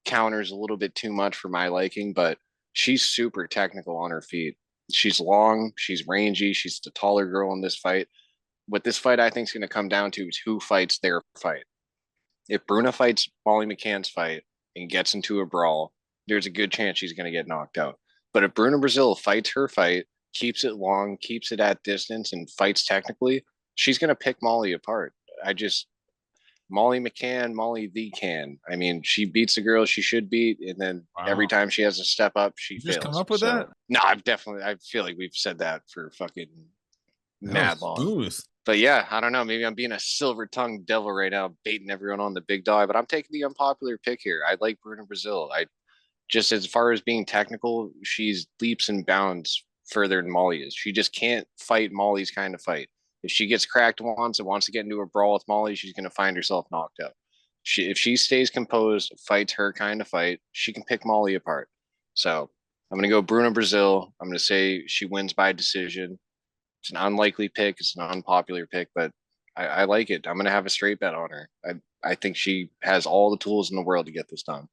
counters a little bit too much for my liking, but she's super technical on her feet. She's long, she's rangy, she's the taller girl in this fight. What this fight I think is going to come down to is who fights their fight. If Bruna fights Molly McCann's fight and gets into a brawl, there's a good chance she's going to get knocked out. But if Bruna Brazil fights her fight, keeps it long, keeps it at distance, and fights technically, she's going to pick Molly apart. Molly McCann, Molly the Can. I mean, she beats the girl she should beat, and then every time she has to step up, she You fails. just come up with that? No, I feel like we've said that for fucking mad long. Smooth. But yeah, I don't know. Maybe I'm being a silver-tongued devil right now, baiting everyone on the big dog. But I'm taking the unpopular pick here. I like Bruno Brazil. I just, as far as being technical, she's leaps and bounds further than Molly is. She just can't fight Molly's kind of fight. If she gets cracked once and wants to get into a brawl with Molly, she's going to find herself knocked out. If she stays composed, fights her kind of fight, she can pick Molly apart. So I'm going to go Bruno Brazil. I'm going to say she wins by decision. It's an unlikely pick. It's an unpopular pick, but I like it. I'm going to have a straight bet on her. I think she has all the tools in the world to get this done.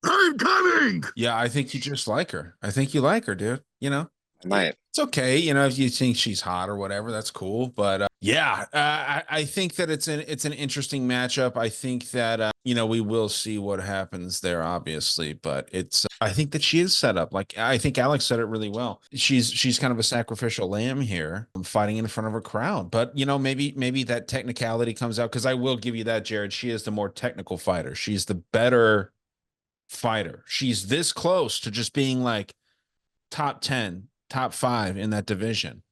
I'm coming. Yeah, I think you just like her. I think you like her, dude. I might. It's okay, if you think she's hot or whatever, that's cool. But I think that it's an interesting matchup. I think that we will see what happens there, obviously. But I think that she is set up. Like I think Alex said it really well. She's kind of a sacrificial lamb here, fighting in front of a crowd. But maybe that technicality comes out, because I will give you that, Jared. She is the more technical fighter. She's the better fighter. She's this close to just being like top 10, top 5 in that division.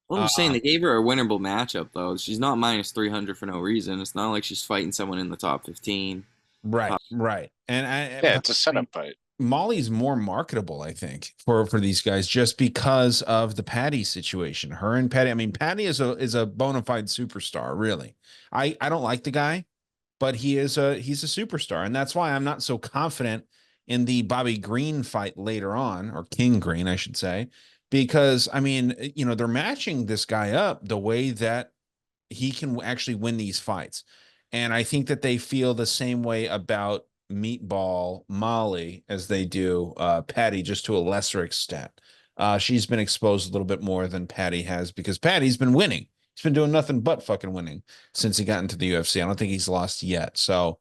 Well, I'm saying they gave her a winnable matchup, though. She's not minus 300 for no reason. It's not like she's fighting someone in the top 15. Right. And it's a setup fight. Molly's more marketable, I think, for these guys, just because of the Patty situation. Her and Patty. I mean, Patty is a bona fide superstar, really. I don't like the guy, but he's a superstar, and that's why I'm not so confident in the Bobby Green fight later on, or King Green, I should say, because I mean, they're matching this guy up the way that he can actually win these fights. And I think that they feel the same way about Meatball Molly as they do Patty, just to a lesser extent. She's been exposed a little bit more than Patty has, because Patty's been winning. He's been doing nothing but fucking winning since he got into the UFC. I don't think he's lost yet. So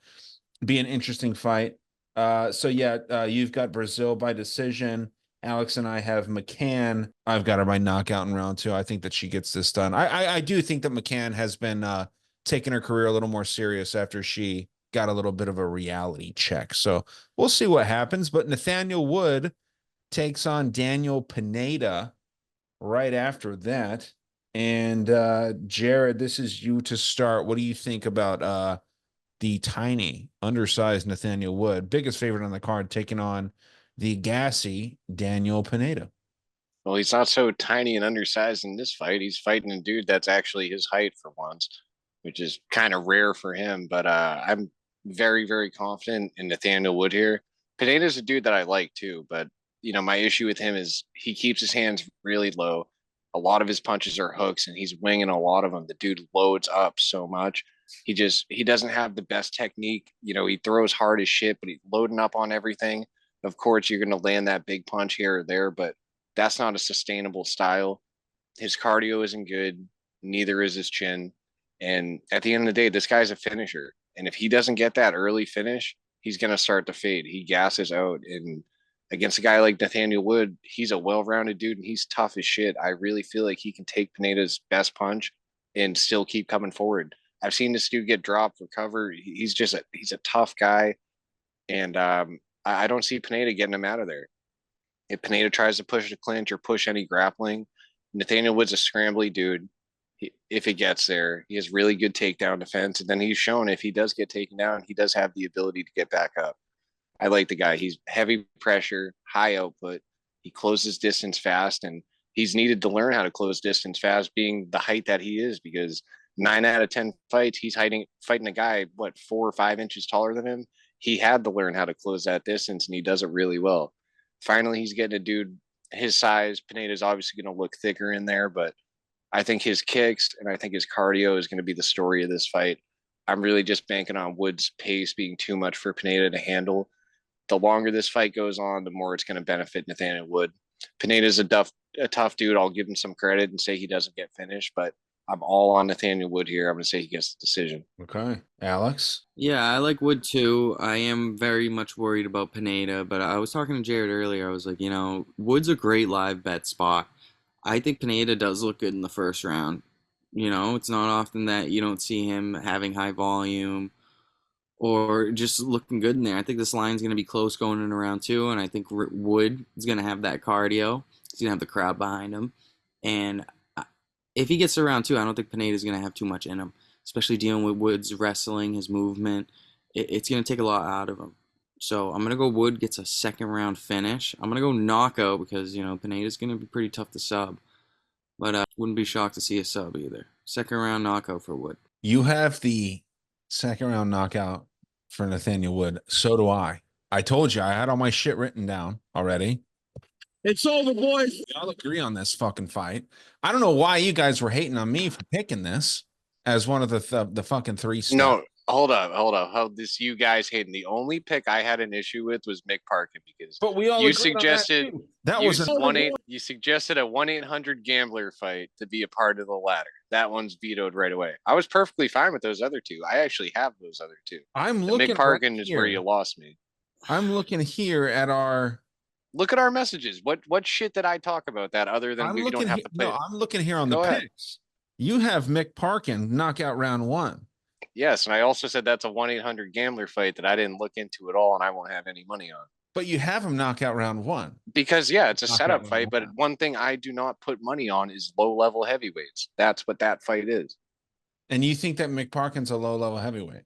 be an interesting fight. You've got Brazil by decision. Alex and I have McCann. I've got her by knockout in round 2. I think that she gets this done. I do think that McCann has been taking her career a little more serious after she got a little bit of a reality check. So we'll see what happens. But Nathaniel Wood takes on Daniel Pineda right after that. And Jared, this is you to start. What do you think about the tiny, undersized Nathaniel Wood, biggest favorite on the card, taking on the gassy Daniel Pineda? Well, he's not so tiny and undersized in this fight. He's fighting a dude that's actually his height for once, which is kind of rare for him. But I'm very, very confident in Nathaniel Wood here. Pineda's a dude that I like too, but my issue with him is he keeps his hands really low. A lot of his punches are hooks, and he's winging a lot of them. The dude loads up so much. He doesn't have the best technique. He throws hard as shit, but he's loading up on everything. Of course, you're going to land that big punch here or there, but that's not a sustainable style. His cardio isn't good. Neither is his chin. And at the end of the day, this guy's a finisher. And if he doesn't get that early finish, he's going to start to fade. He gasses out. And against a guy like Nathaniel Wood, he's a well-rounded dude and he's tough as shit. I really feel like he can take Pineda's best punch and still keep coming forward. I've seen this dude get dropped, recover. He's a tough guy. And I don't see Pineda getting him out of there. If Pineda tries to push the clinch or push any grappling, Nathaniel Wood's a scrambly dude. if it gets there. He has really good takedown defense. And then he's shown if he does get taken down, he does have the ability to get back up. I like the guy. He's heavy pressure, high output. He closes distance fast, and he's needed to learn how to close distance fast, being the height that he is, because 9 out of 10 fights, he's fighting a guy, 4 or 5 inches taller than him. He had to learn how to close that distance, and he does it really well. Finally, he's getting a dude his size. Pineda's obviously going to look thicker in there, but I think his kicks and I think his cardio is going to be the story of this fight. I'm really just banking on Wood's pace being too much for Pineda to handle. The longer this fight goes on, the more it's going to benefit Nathaniel Wood. Pineda's a tough dude. I'll give him some credit and say he doesn't get finished, but I'm all on Nathaniel Wood here. I'm going to say he gets the decision. Okay. Alex? Yeah, I like Wood too. I am very much worried about Pineda, but I was talking to Jared earlier. I was like, Wood's a great live bet spot. I think Pineda does look good in the first round. It's not often that you don't see him having high volume or just looking good in there. I think this line's going to be close going in round two, and I think Wood is going to have that cardio. He's going to have the crowd behind him. And if he gets to round two, I don't think Pineda's going to have too much in him, especially dealing with Wood's wrestling, his movement. It's going to take a lot out of him. So I'm going to go Wood gets a second round finish. I'm going to go knockout because, Pineda's going to be pretty tough to sub. But wouldn't be shocked to see a sub either. Second round knockout for Wood. You have the second round knockout for Nathaniel Wood. So do I. I told you I had all my shit written down already. It's over, boys. I'll agree on this fucking fight. I don't know why you guys were hating on me for picking this as one of the fucking three stuff. No, hold up. How this you guys hating? The only pick I had an issue with was Mick Parkin because but we all you agreed on suggested that was you suggested a 1-800 gambler fight to be a part of the ladder. That one's vetoed right away. I was perfectly fine with those other two. I actually have those other two. I'm looking. Mick Parkin is where you lost me. I'm looking here at our. Look at our messages. What shit did I talk about that other than we don't have to pay? No, I'm looking here on the picks. You have Mick Parkin knockout round one. Yes, and I also said that's a 1-800 gambler fight that I didn't look into at all, and I won't have any money on. But you have him knockout round one. Because, yeah, it's a setup fight, but one thing I do not put money on is low-level heavyweights. That's what that fight is. And you think that Mick Parkin's a low-level heavyweight?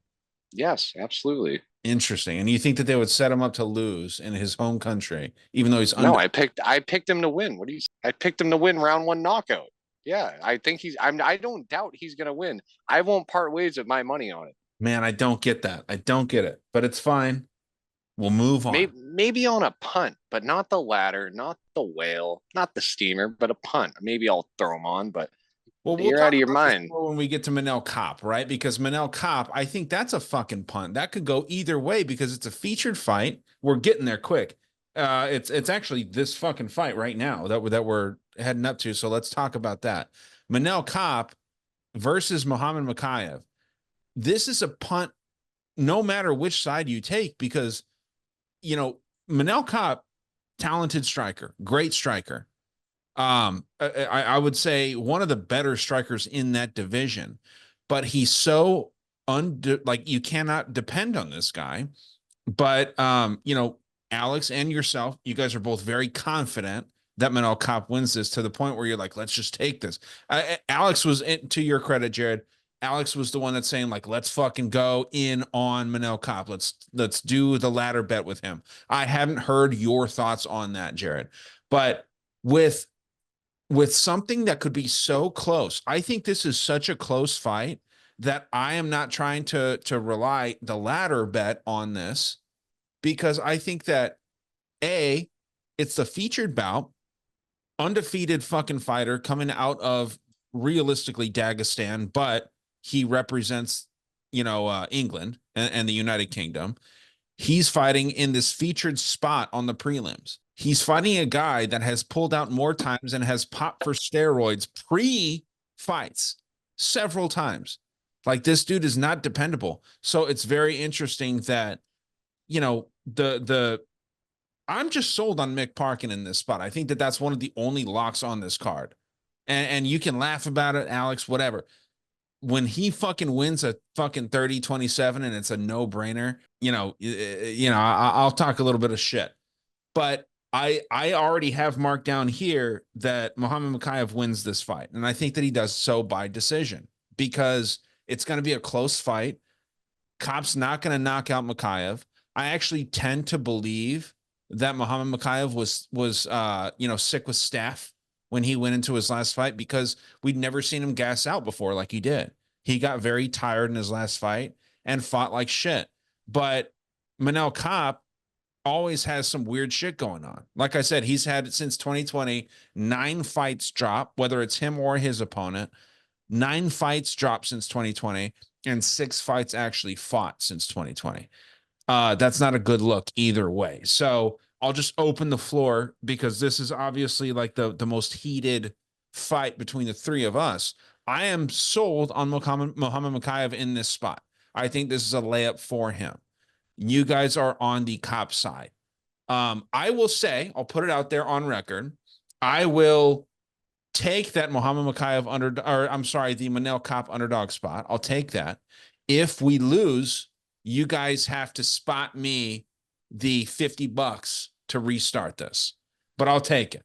Yes, absolutely. Interesting. And you think that they would set him up to lose in his home country, even though he's no? I picked him to win. What do you? I picked him to win round one knockout. Yeah, I think I don't doubt he's gonna win. I won't part ways with my money on it. Man, I don't get that. I don't get it. But it's fine. We'll move on. Maybe on a punt, but not the ladder, not the whale, not the steamer, but a punt. Maybe I'll throw him on, but. Well, you're out of your mind when we get to Manel Kopp, right? Because Manel Kopp, I think that's a fucking punt. That could go either way because it's a featured fight. We're getting there quick. It's actually this fucking fight right now that we're heading up to. So let's talk about that. Manel Kopp versus Muhammad Makayev. This is a punt, no matter which side you take, because Manel Kopp, talented striker, great striker. I would say one of the better strikers in that division, but he's so you cannot depend on this guy. But Alex and yourself, you guys are both very confident that Manel Kopp wins this to the point where you're like, let's just take this. Alex was, to your credit, Jared, Alex was the one that's saying like, let's fucking go in on Manel Kopp. Let's do the ladder bet with him. I haven't heard your thoughts on that, Jared, but with something that could be so close, I think this is such a close fight that I am not trying to rely the ladder bet on this, because I think that it's the featured bout, undefeated fucking fighter coming out of realistically Dagestan, but he represents, England and the United Kingdom. He's fighting in this featured spot on the prelims. He's fighting a guy that has pulled out more times and has popped for steroids pre-fights several times. Like, this dude is not dependable. So it's very interesting that, I'm just sold on Mick Parkin in this spot. I think that that's one of the only locks on this card. And you can laugh about it, Alex, whatever. When he fucking wins a fucking 30-27 and it's a no-brainer, I'll talk a little bit of shit. But I already have marked down here that Muhammad Mokaev wins this fight, and I think that he does so by decision because it's going to be a close fight. Kop's not going to knock out Mokaev. I actually tend to believe that Muhammad Mokaev was sick with staph when he went into his last fight because we'd never seen him gas out before like he did. He got very tired in his last fight and fought like shit. But Manel Kopp always has some weird shit going on. Like I said, he's had since 2020 9 fights drop, whether it's him or his opponent. 9 fights dropped since 2020, and 6 fights actually fought since 2020. That's not a good look either way. So I'll just open the floor because this is obviously like the most heated fight between the three of us. I am sold on Muhammad Mokaev in this spot. I think this is a layup for him. You guys are on the cop side. I will say, I'll put it out there on record. I will take that Muhammad Mokaev the Manel Kopp underdog spot. I'll take that. If we lose, you guys have to spot me the $50 to restart this, but I'll take it.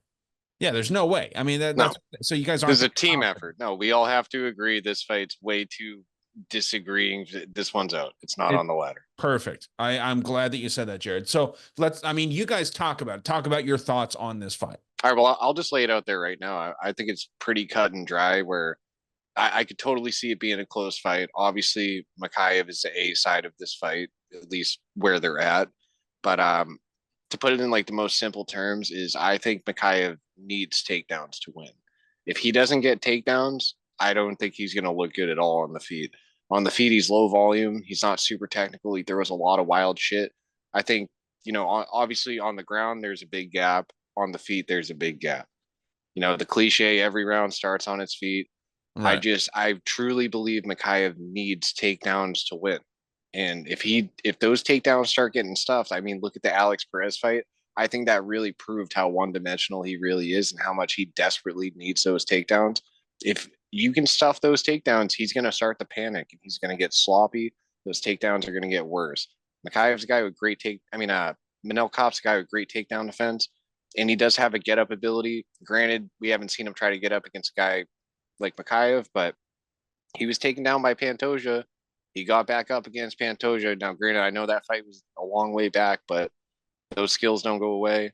Yeah, there's no way. I mean, that's so you guys aren't. This is a team effort. No, we all have to agree this fight's way too disagreeing. This one's out. It's not on the ladder. Perfect. I'm glad that you said that, Jared. So you guys talk about your thoughts on this fight. All right, well, I'll just lay it out there right now. I think it's pretty cut and dry where I could totally see it being a close fight. Obviously, Mokaev is the A side of this fight, at least where they're at. But to put it in like the most simple terms is I think Mokaev needs takedowns to win. If he doesn't get takedowns, I don't think he's going to look good at all on the feet. On the feet, he's low volume. He's not super technical. He throws a lot of wild shit. I think, obviously on the ground, there's a big gap. On the feet, there's a big gap. The cliche, every round starts on its feet. Right. I truly believe Mokaev needs takedowns to win. And if those takedowns start getting stuffed, I mean, look at the Alex Perez fight. I think that really proved how one-dimensional he really is and how much he desperately needs those takedowns. If you can stuff those takedowns, he's going to start to panic and he's going to get sloppy. Those takedowns are going to get worse. Mokaev's a guy with Manel Kopp's a guy with great takedown defense, and he does have a get-up ability. Granted, we haven't seen him try to get up against a guy like Mokaev, but he was taken down by Pantoja. He got back up against Pantoja. Now, granted, I know that fight was a long way back, but those skills don't go away.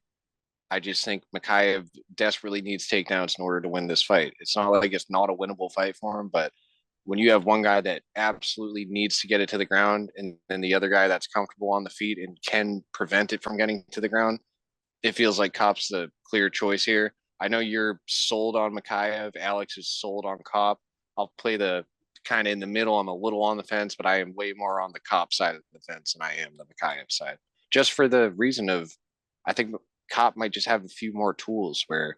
I just think Mokaev desperately needs takedowns in order to win this fight. It's not like it's not a winnable fight for him, but when you have one guy that absolutely needs to get it to the ground and then the other guy that's comfortable on the feet and can prevent it from getting to the ground, it feels like Kopp's the clear choice here. I know you're sold on Mokaev. Alex is sold on Kopp. I'll play the kind of in the middle. I'm a little on the fence, but I am way more on the Kopp side of the fence than I am the Mokaev side. Just for the reason of, I think Kopp might just have a few more tools where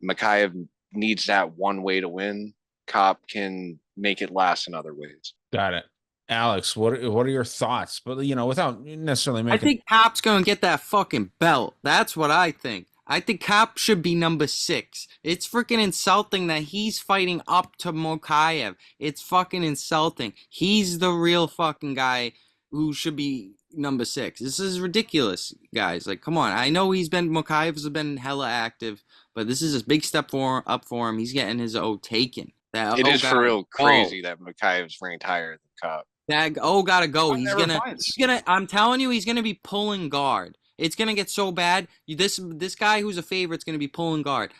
Mokaev needs that one way to win. Kopp can make it last in other ways. Got it. Alex, what are your thoughts? But without necessarily making. I think Kopp's gonna get that fucking belt. That's what I think. I think Kopp should be number 6. It's freaking insulting that he's fighting up to Mokaev. It's fucking insulting. He's the real fucking guy who should be number 6. This is ridiculous, guys. Like, come on. I know Mokaev's been hella active, but this is a big step up for him. He's getting his O taken. It is for real crazy that Mokaev's ranked higher than Kopp. Gotta go. He's gonna. I'm telling you, he's gonna be pulling guard. It's gonna get so bad. This guy who's a favorite's gonna be pulling guard.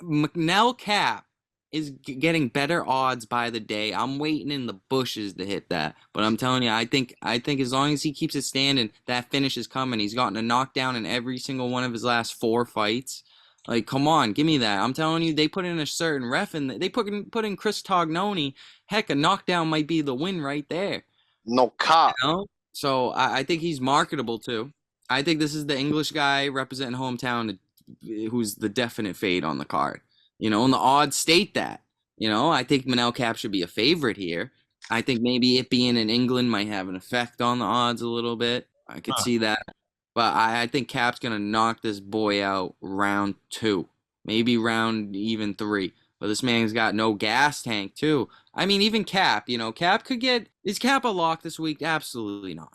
Manel Kopp is getting better odds by the day. I'm waiting in the bushes to hit that. But I'm telling you, I think as long as he keeps it standing, that finish is coming. He's gotten a knockdown in every single one of his last 4 fights. Like, come on, give me that. I'm telling you, they put in a certain ref, and they put in Chris Tognoni. Heck, a knockdown might be the win right there. No Kopp. So I think he's marketable too. I think this is the English guy representing hometown who's the definite fade on the card. And the odds state that. I think Manel Kopp should be a favorite here. I think maybe it being in England might have an effect on the odds a little bit. I could see that. But I think Kopp's going to knock this boy out round 2. Maybe round even 3. But this man's got no gas tank, too. I mean, even Kopp, Kopp could get... Is Kopp a lock this week? Absolutely not.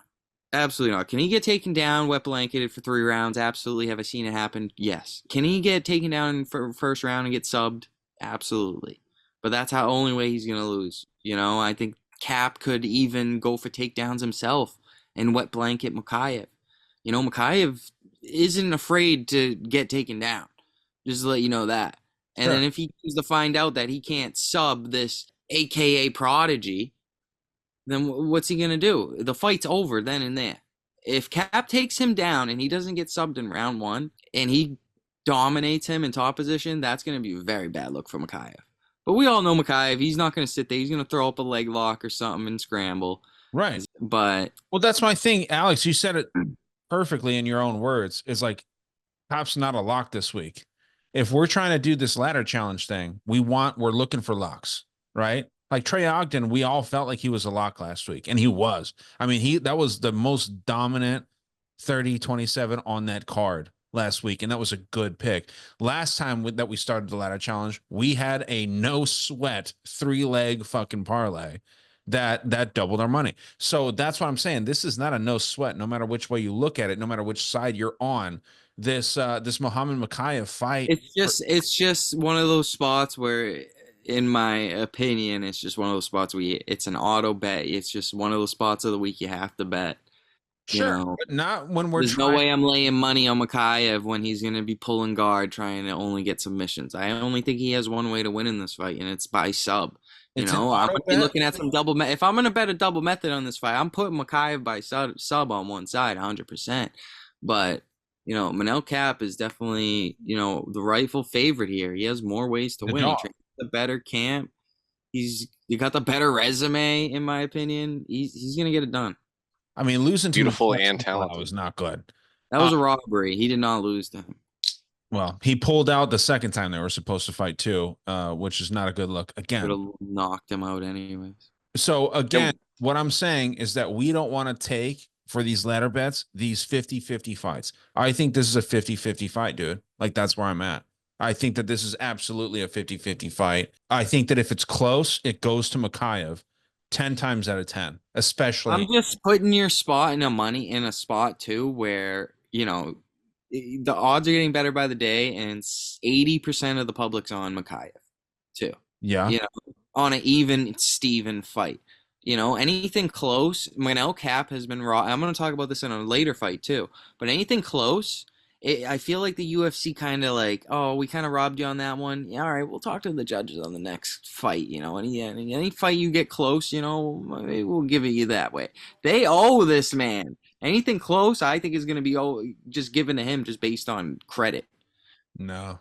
Absolutely not. Can he get taken down, wet blanketed for 3 rounds? Absolutely. Have I seen it happen? Yes. Can he get taken down for first round and get subbed? Absolutely. But that's how only way he's gonna lose. I think Cap could even go for takedowns himself and wet blanket Makayev. Makayev isn't afraid to get taken down. Just to let you know that. And then Sure. if he comes to find out that he can't sub this AKA prodigy, then what's he going to do? The fight's over then and there. If Cap takes him down and he doesn't get subbed in round 1 and he dominates him in top position, that's going to be a very bad look for Makayev. But we all know Makayev, he's not going to sit there. He's going to throw up a leg lock or something and scramble. Right. But Well, that's my thing, Alex. You said it perfectly in your own words. Is like, Cap's not a lock this week. If we're trying to do this ladder challenge thing, we're looking for locks, right? Like Trey Ogden, we all felt like he was a lock last week, and he was. I mean, that was the most dominant 30-27 on that card last week, and that was a good pick. Last time that we started the ladder challenge, we had a no sweat 3-leg fucking parlay that doubled our money. So that's what I'm saying. This is not a no sweat, no matter which way you look at it, no matter which side you're on. This Muhammad Makayev fight. it's just one of those spots where, in my opinion, it's just one of those spots where it's an auto bet. It's just one of those spots of the week you have to bet. Sure, but not when we're There's no way I'm laying money on Makayev when he's going to be pulling guard trying to only get submissions. I only think he has one way to win in this fight, and it's by sub. I'm going to be looking at some double if I'm going to bet a double method on this fight, I'm putting Makayev by sub on one side 100%. But Manel Cap is definitely, the rightful favorite here. He has more ways to win. He trains the better camp. He got the better resume, in my opinion. He's going to get it done. I mean, losing to beautiful and talented was not good. That was a robbery. He did not lose to him. Well, he pulled out the second time they were supposed to fight too, which is not a good look. Again, could have knocked him out anyways. So again, what I'm saying is that we don't want to take for these ladder bets these 50-50 fights. I think this is a 50-50 fight, dude. Like, that's where I'm at. I think that this is absolutely a 50-50 fight. I think that if it's close, it goes to Makayev 10 times out of 10, especially. I'm just putting your spot in a spot too where, the odds are getting better by the day, and 80% of the public's on Makayev too. Yeah. On an even Steven fight. Anything close, Manel Cap has been raw. I'm going to talk about this in a later fight too, but anything close, I feel like the UFC kind of like, oh, we kind of robbed you on that one. Yeah, all right, we'll talk to the judges on the next fight. Any fight you get close, maybe we'll give it you that way. They owe this man. Anything close, I think is going to be just given to him just based on credit. No,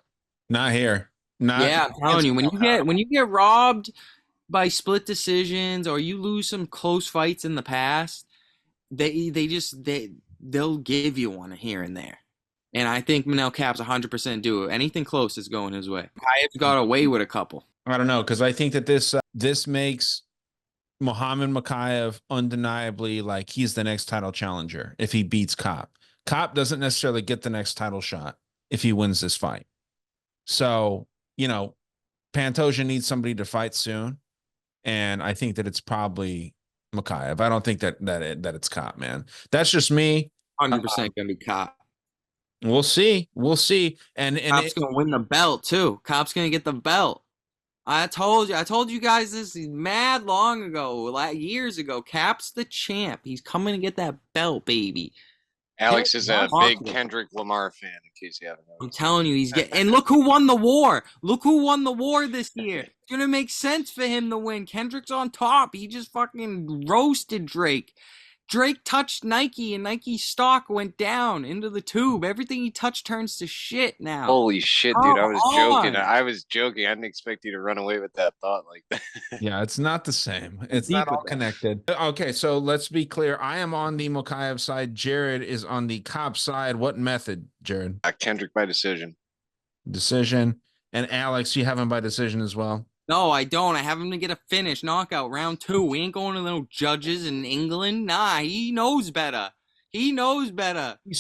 not here. I'm telling you, when you get robbed by split decisions or you lose some close fights in the past, they'll give you one here and there. And I think Manel Cap's 100% due. Anything close is going his way. I've got away with a couple. I don't know, because I think that this makes Muhammad Makayev undeniably like he's the next title challenger if he beats Cop. Cop doesn't necessarily get the next title shot if he wins this fight. So, Pantoja needs somebody to fight soon. And I think that it's probably Makayev. I don't think that it's Cop, man. That's just me. 100% going to be Cop. We'll see. And Cop's going to win the belt too. Cop's going to get the belt. I told you guys this mad long ago, years ago. Cap's the champ. He's coming to get that belt, baby. Alex is a big Kendrick Lamar fan, in case you haven't noticed. I'm telling you, he's getting. And look who won the war. Look who won the war this year. It's gonna make sense for him to win. Kendrick's on top. He just fucking roasted Drake. Drake touched Nike, and Nike's stock went down into the tube. Everything he touched turns to shit now. Holy shit, dude! I was joking. I didn't expect you to run away with that thought like that. Yeah, it's not the same. It's not all connected. Okay, so let's be clear. I am on the Makayev side. Jared is on the Cop side. What method, Jared? Kendrick by decision. Decision. And Alex, you have him by decision as well? No, I don't. I have him to get a finish, knockout, round 2. We ain't going to no judges in England. Nah, he knows better. He's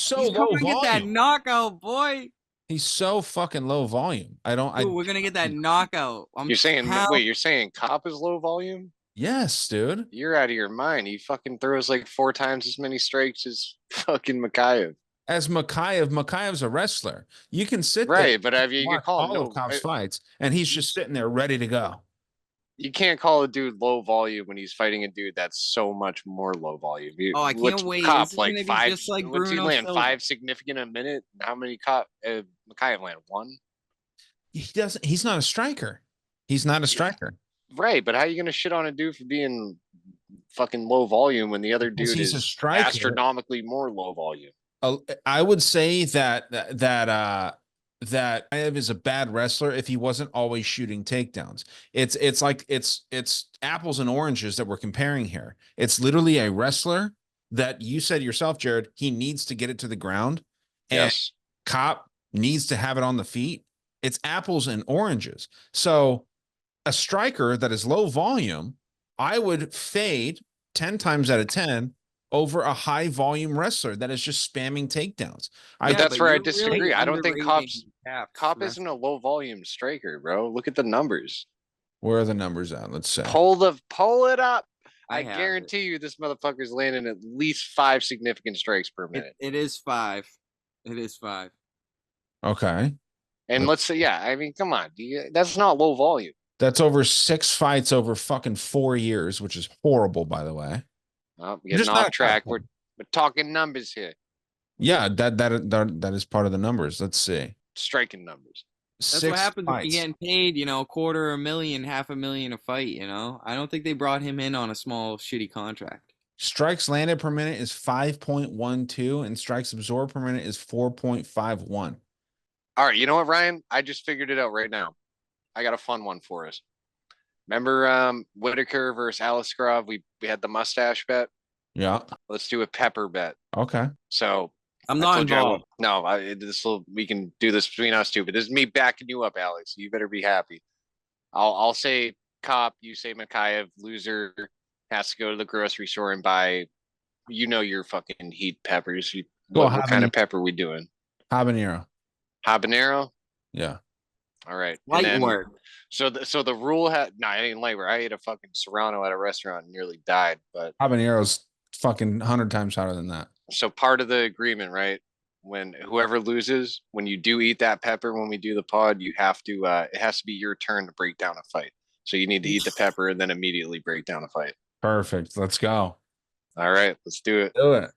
so low volume. Get that knockout, boy. He's so fucking low volume. We're gonna get that knockout. You're saying Cop is low volume? Yes, dude. You're out of your mind. He fucking throws like 4 times as many strikes as fucking Makayev. As Makayev's a wrestler. You can sit there Right, but and have you watch call him all of no? Cobb's fights, and he's just sitting there ready to go. You can't call a dude low volume when he's fighting a dude that's so much more low volume. Oh, I What's can't wait. Is Cop it like gonna be five? just like What's he Bruno land? Silva? 5 significant a minute? How many Cop Makayev land? One. He doesn't. He's not a striker. He's not a striker Right, but how are you gonna shit on a dude for being fucking low volume when the other because dude he's a is striker. astronomically more low volume? I would say that Ayev is a bad wrestler if he wasn't always shooting takedowns. It's apples and oranges that we're comparing here. It's literally a wrestler that you said yourself, Jared, he needs to get it to the ground, and Yes. Cop needs to have it on the feet. It's apples and oranges. So a striker that is low volume, I would fade 10 times out of 10 over a high volume wrestler that is just spamming takedowns. But that's but where I you're really disagree. I don't think underrating Cap's Cop isn't a wrestling. low volume striker, bro. Look at the numbers. Where are the numbers at? Let's say. Pull it up. I I have it. guarantee you this motherfucker's landing at least 5 significant strikes per It, minute. it is 5. It is 5. Okay. And let's say, yeah, I mean, come on. That's not low volume. That's over 6 fights over fucking 4 years, which is horrible, by the way. We're Just getting not off a track. top We're talking numbers here, Yeah, that is part of the numbers. Let's see. striking numbers. That's Six what happens if fights. you're getting paid, $250,000, $500,000 a fight, I don't think they brought him in on a small, shitty contract. Strikes landed per minute is 5.12, and strikes absorbed per minute is 4.51. All right, you know what, Ryan? I just figured it out right now. I got a fun one for us. Remember Whitaker versus Aliskerov? We had the mustache bet. Yeah. Let's do a pepper bet. Okay. So I'm I not told you I involved. won't- no, we can do this between us two, but this is me backing you up, Alex. You better be happy. I'll say Cop, you say Makayev, loser has to go to the grocery store and buy your fucking heat peppers. What kind of pepper we doing? Habanero. Habanero? Yeah. All right. And Light then work. so the rule had no, I didn't labor. I ate a fucking Serrano at a restaurant and nearly died. But Habanero's fucking 100 times hotter than that. so part of the agreement, right? When whoever loses, when you do eat that pepper when we do the pod, you have to it has to be your turn to break down a fight. So you need to eat the pepper and then immediately break down a fight. Perfect. Let's go. All right, let's do it. Do it.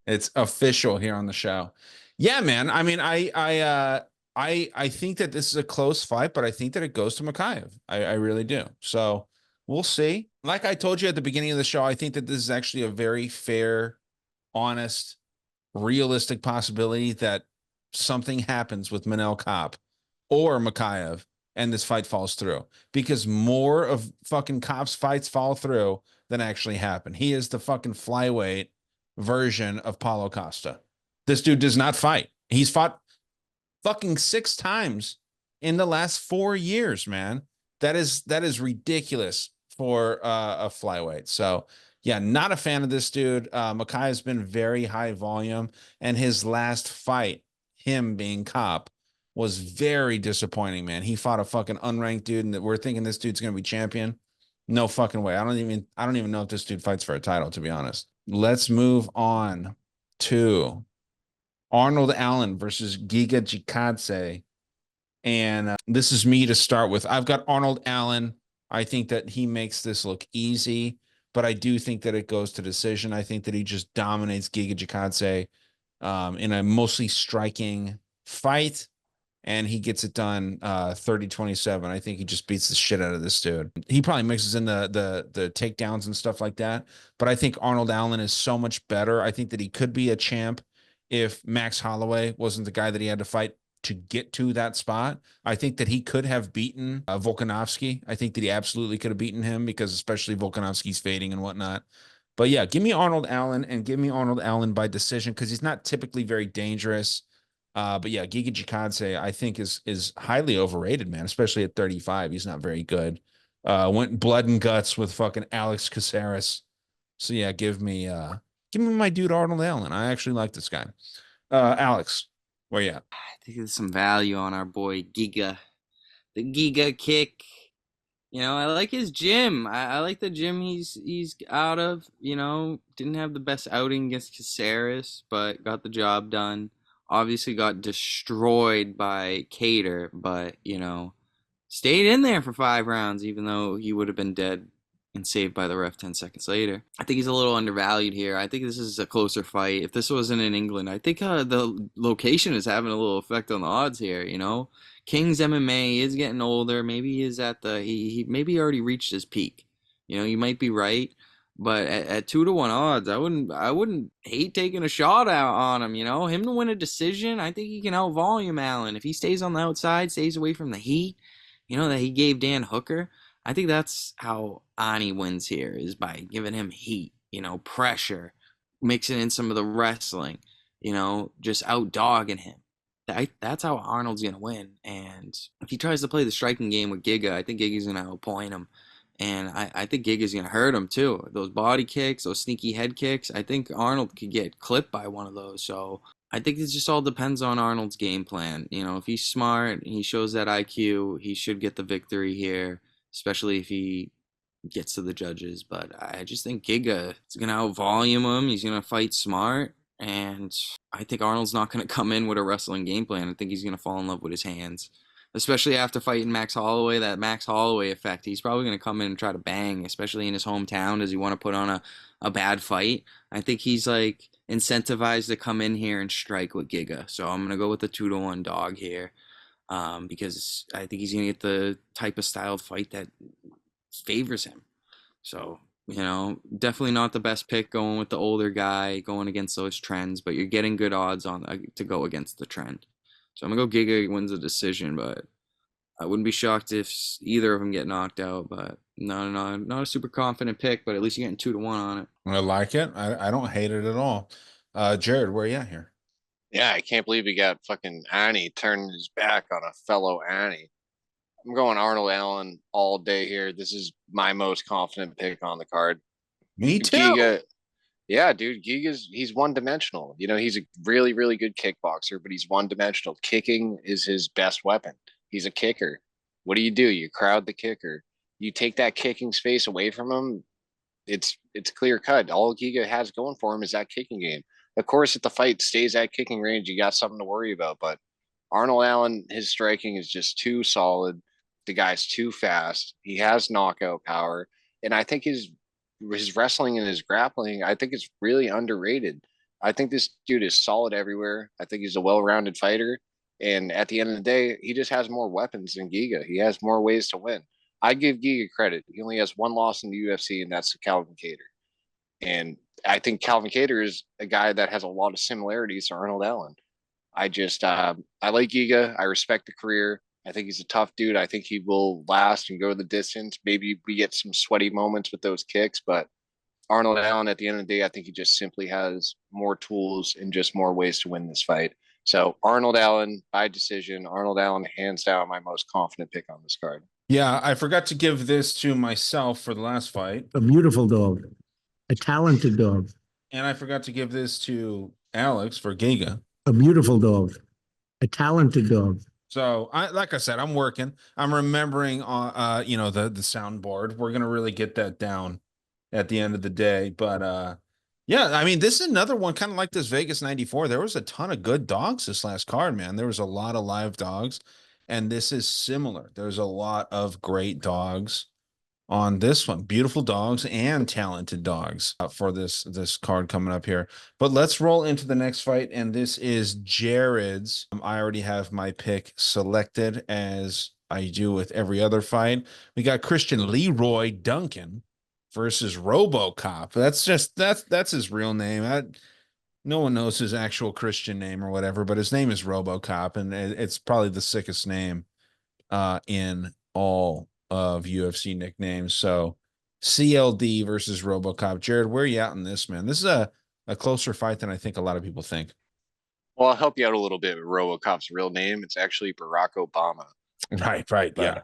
It's official here on the show. Yeah, man. I mean, I think that this is a close fight, but I think that it goes to Makayev. I really do. So we'll see. Like I told you at the beginning of the show, I think that this is actually a very fair, honest, realistic possibility that something happens with Manel Kopp or Makayev and this fight falls through, because more of fucking Kopp's fights fall through than actually happen. He is the fucking flyweight version of Paulo Costa. This dude does not fight. He's fought fucking 6 times in the last 4 years, man. That is ridiculous for a flyweight. So yeah, not a fan of this dude. Makai has been very high volume, and his last fight, him being Cop, was very disappointing, man. He fought a fucking unranked dude, and we're thinking this dude's gonna be champion. No fucking way. I don't even know if this dude fights for a title, to be honest. Let's move on to Arnold Allen versus Giga Chikadze. And this is me to start with. I've got Arnold Allen. I think that he makes this look easy, but I do think that it goes to decision. I think that he just dominates Giga Chikadze in a mostly striking fight, and he gets it done 30-27. I think he just beats the shit out of this dude. He probably mixes in the takedowns and stuff like that, but I think Arnold Allen is so much better. I think that he could be a champ if Max Holloway wasn't the guy that he had to fight to get to that spot. I think that he could have beaten Volkanovski. I think that he absolutely could have beaten him, because especially Volkanovski's fading and whatnot. But yeah, give me Arnold Allen, and give me Arnold Allen by decision, because he's not typically very dangerous. But yeah, Giga Chikadze, I think is highly overrated, man, especially at 35. He's not very good. Went blood and guts with fucking Alex Caceres. So yeah, give me my dude Arnold Allen. I actually like this guy. Alex, where you at? I think there's some value on our boy Giga. The Giga kick. I like his gym. I like the gym he's out of. Didn't have the best outing against Caceres, but got the job done. Obviously got destroyed by Cater, but stayed in there for 5 rounds, even though he would have been dead and saved by the ref 10 seconds later. I think he's a little undervalued here. I think this is a closer fight. If this wasn't in England, I think the location is having a little effect on the odds here. King's MMA is getting older. Maybe he is at he maybe already reached his peak. You might be right, but at 2-1 odds, I wouldn't hate taking a shot out on him. Him to win a decision, I think he can out volume Allen if he stays on the outside, stays away from the heat. That he gave Dan Hooker. I think that's how Ani wins here, is by giving him heat, pressure, mixing in some of the wrestling, just out dogging him. That's how Arnold's going to win. And if he tries to play the striking game with Giga, I think Giga's going to outpoint him. And I think Giga's going to hurt him too. Those body kicks, those sneaky head kicks, I think Arnold could get clipped by one of those. So I think it just all depends on Arnold's game plan. If he's smart, he shows that IQ, he should get the victory here, especially if he gets to the judges. But I just think Giga is going to out-volume him. He's going to fight smart. And I think Arnold's not going to come in with a wrestling game plan. I think he's going to fall in love with his hands, especially after fighting Max Holloway, that Max Holloway effect. He's probably going to come in and try to bang, especially in his hometown. Does he want to put on a bad fight? I think he's like incentivized to come in here and strike with Giga. So I'm going to go with the 2-1 dog here, because I think he's going to get the type of styled fight that favors him. So, definitely not the best pick going with the older guy, going against those trends, but you're getting good odds on to go against the trend. So I'm going to go Giga wins the decision, but I wouldn't be shocked if either of them get knocked out. But not a super confident pick, but at least you're getting 2-1 on it. I like it. I don't hate it at all. Jared, where are you at here? Yeah, I can't believe he got fucking Annie turning his back on a fellow Annie. I'm going Arnold Allen all day here. This is my most confident pick on the card. Me too. Giga, yeah, dude, he's one dimensional. He's a really, really good kickboxer, but he's one dimensional. Kicking is his best weapon. He's a kicker. What do? You crowd the kicker. You take that kicking space away from him, it's clear cut. All Giga has going for him is that kicking game. Of course, if the fight stays at kicking range, you got something to worry about. But Arnold Allen, his striking is just too solid. The guy's too fast. He has knockout power, and I think his wrestling and his grappling, I think it's really underrated. I think this dude is solid everywhere. I think he's a well-rounded fighter, and at the end of the day, he just has more weapons than Giga. He has more ways to win. I give Giga credit. He only has one loss in the UFC, and that's to Calvin Kattar. And I think Calvin Kattar is a guy that has a lot of similarities to Arnold Allen. I like Giga. I respect the career. I think he's a tough dude. I think he will last and go the distance. Maybe we get some sweaty moments with those kicks, but Arnold Allen, at the end of the day, I think he just simply has more tools and just more ways to win this fight. So Arnold Allen by decision. Arnold Allen, hands down, my most confident pick on this card. Yeah, I forgot to give this to myself for the last fight. A beautiful dog. A talented dog. And I forgot to give this to Alex for Giga. A beautiful dog. A talented dog. So like I said, I'm working. I'm remembering the soundboard. We're gonna really get that down at the end of the day. But yeah, I mean, this is another one kind of like this Vegas 94. There was a ton of good dogs this last card, man. There was a lot of live dogs, and this is similar. There's a lot of great dogs on this one. Beautiful dogs and talented dogs for this card coming up here. But let's roll into the next fight, and this is Jared's. I already have my pick selected, as I do with every other fight. We got Christian Leroy Duncan versus RoboCop. That's his real name. No one knows his actual Christian name or whatever, but his name is RoboCop, and it's probably the sickest name in all of UFC nicknames. So CLD versus RoboCop. Jared, where are you at in this, man? This is a closer fight than I think a lot of people think. Well, I'll help you out a little bit with RoboCop's real name. It's actually Barack Obama. Right. Yeah.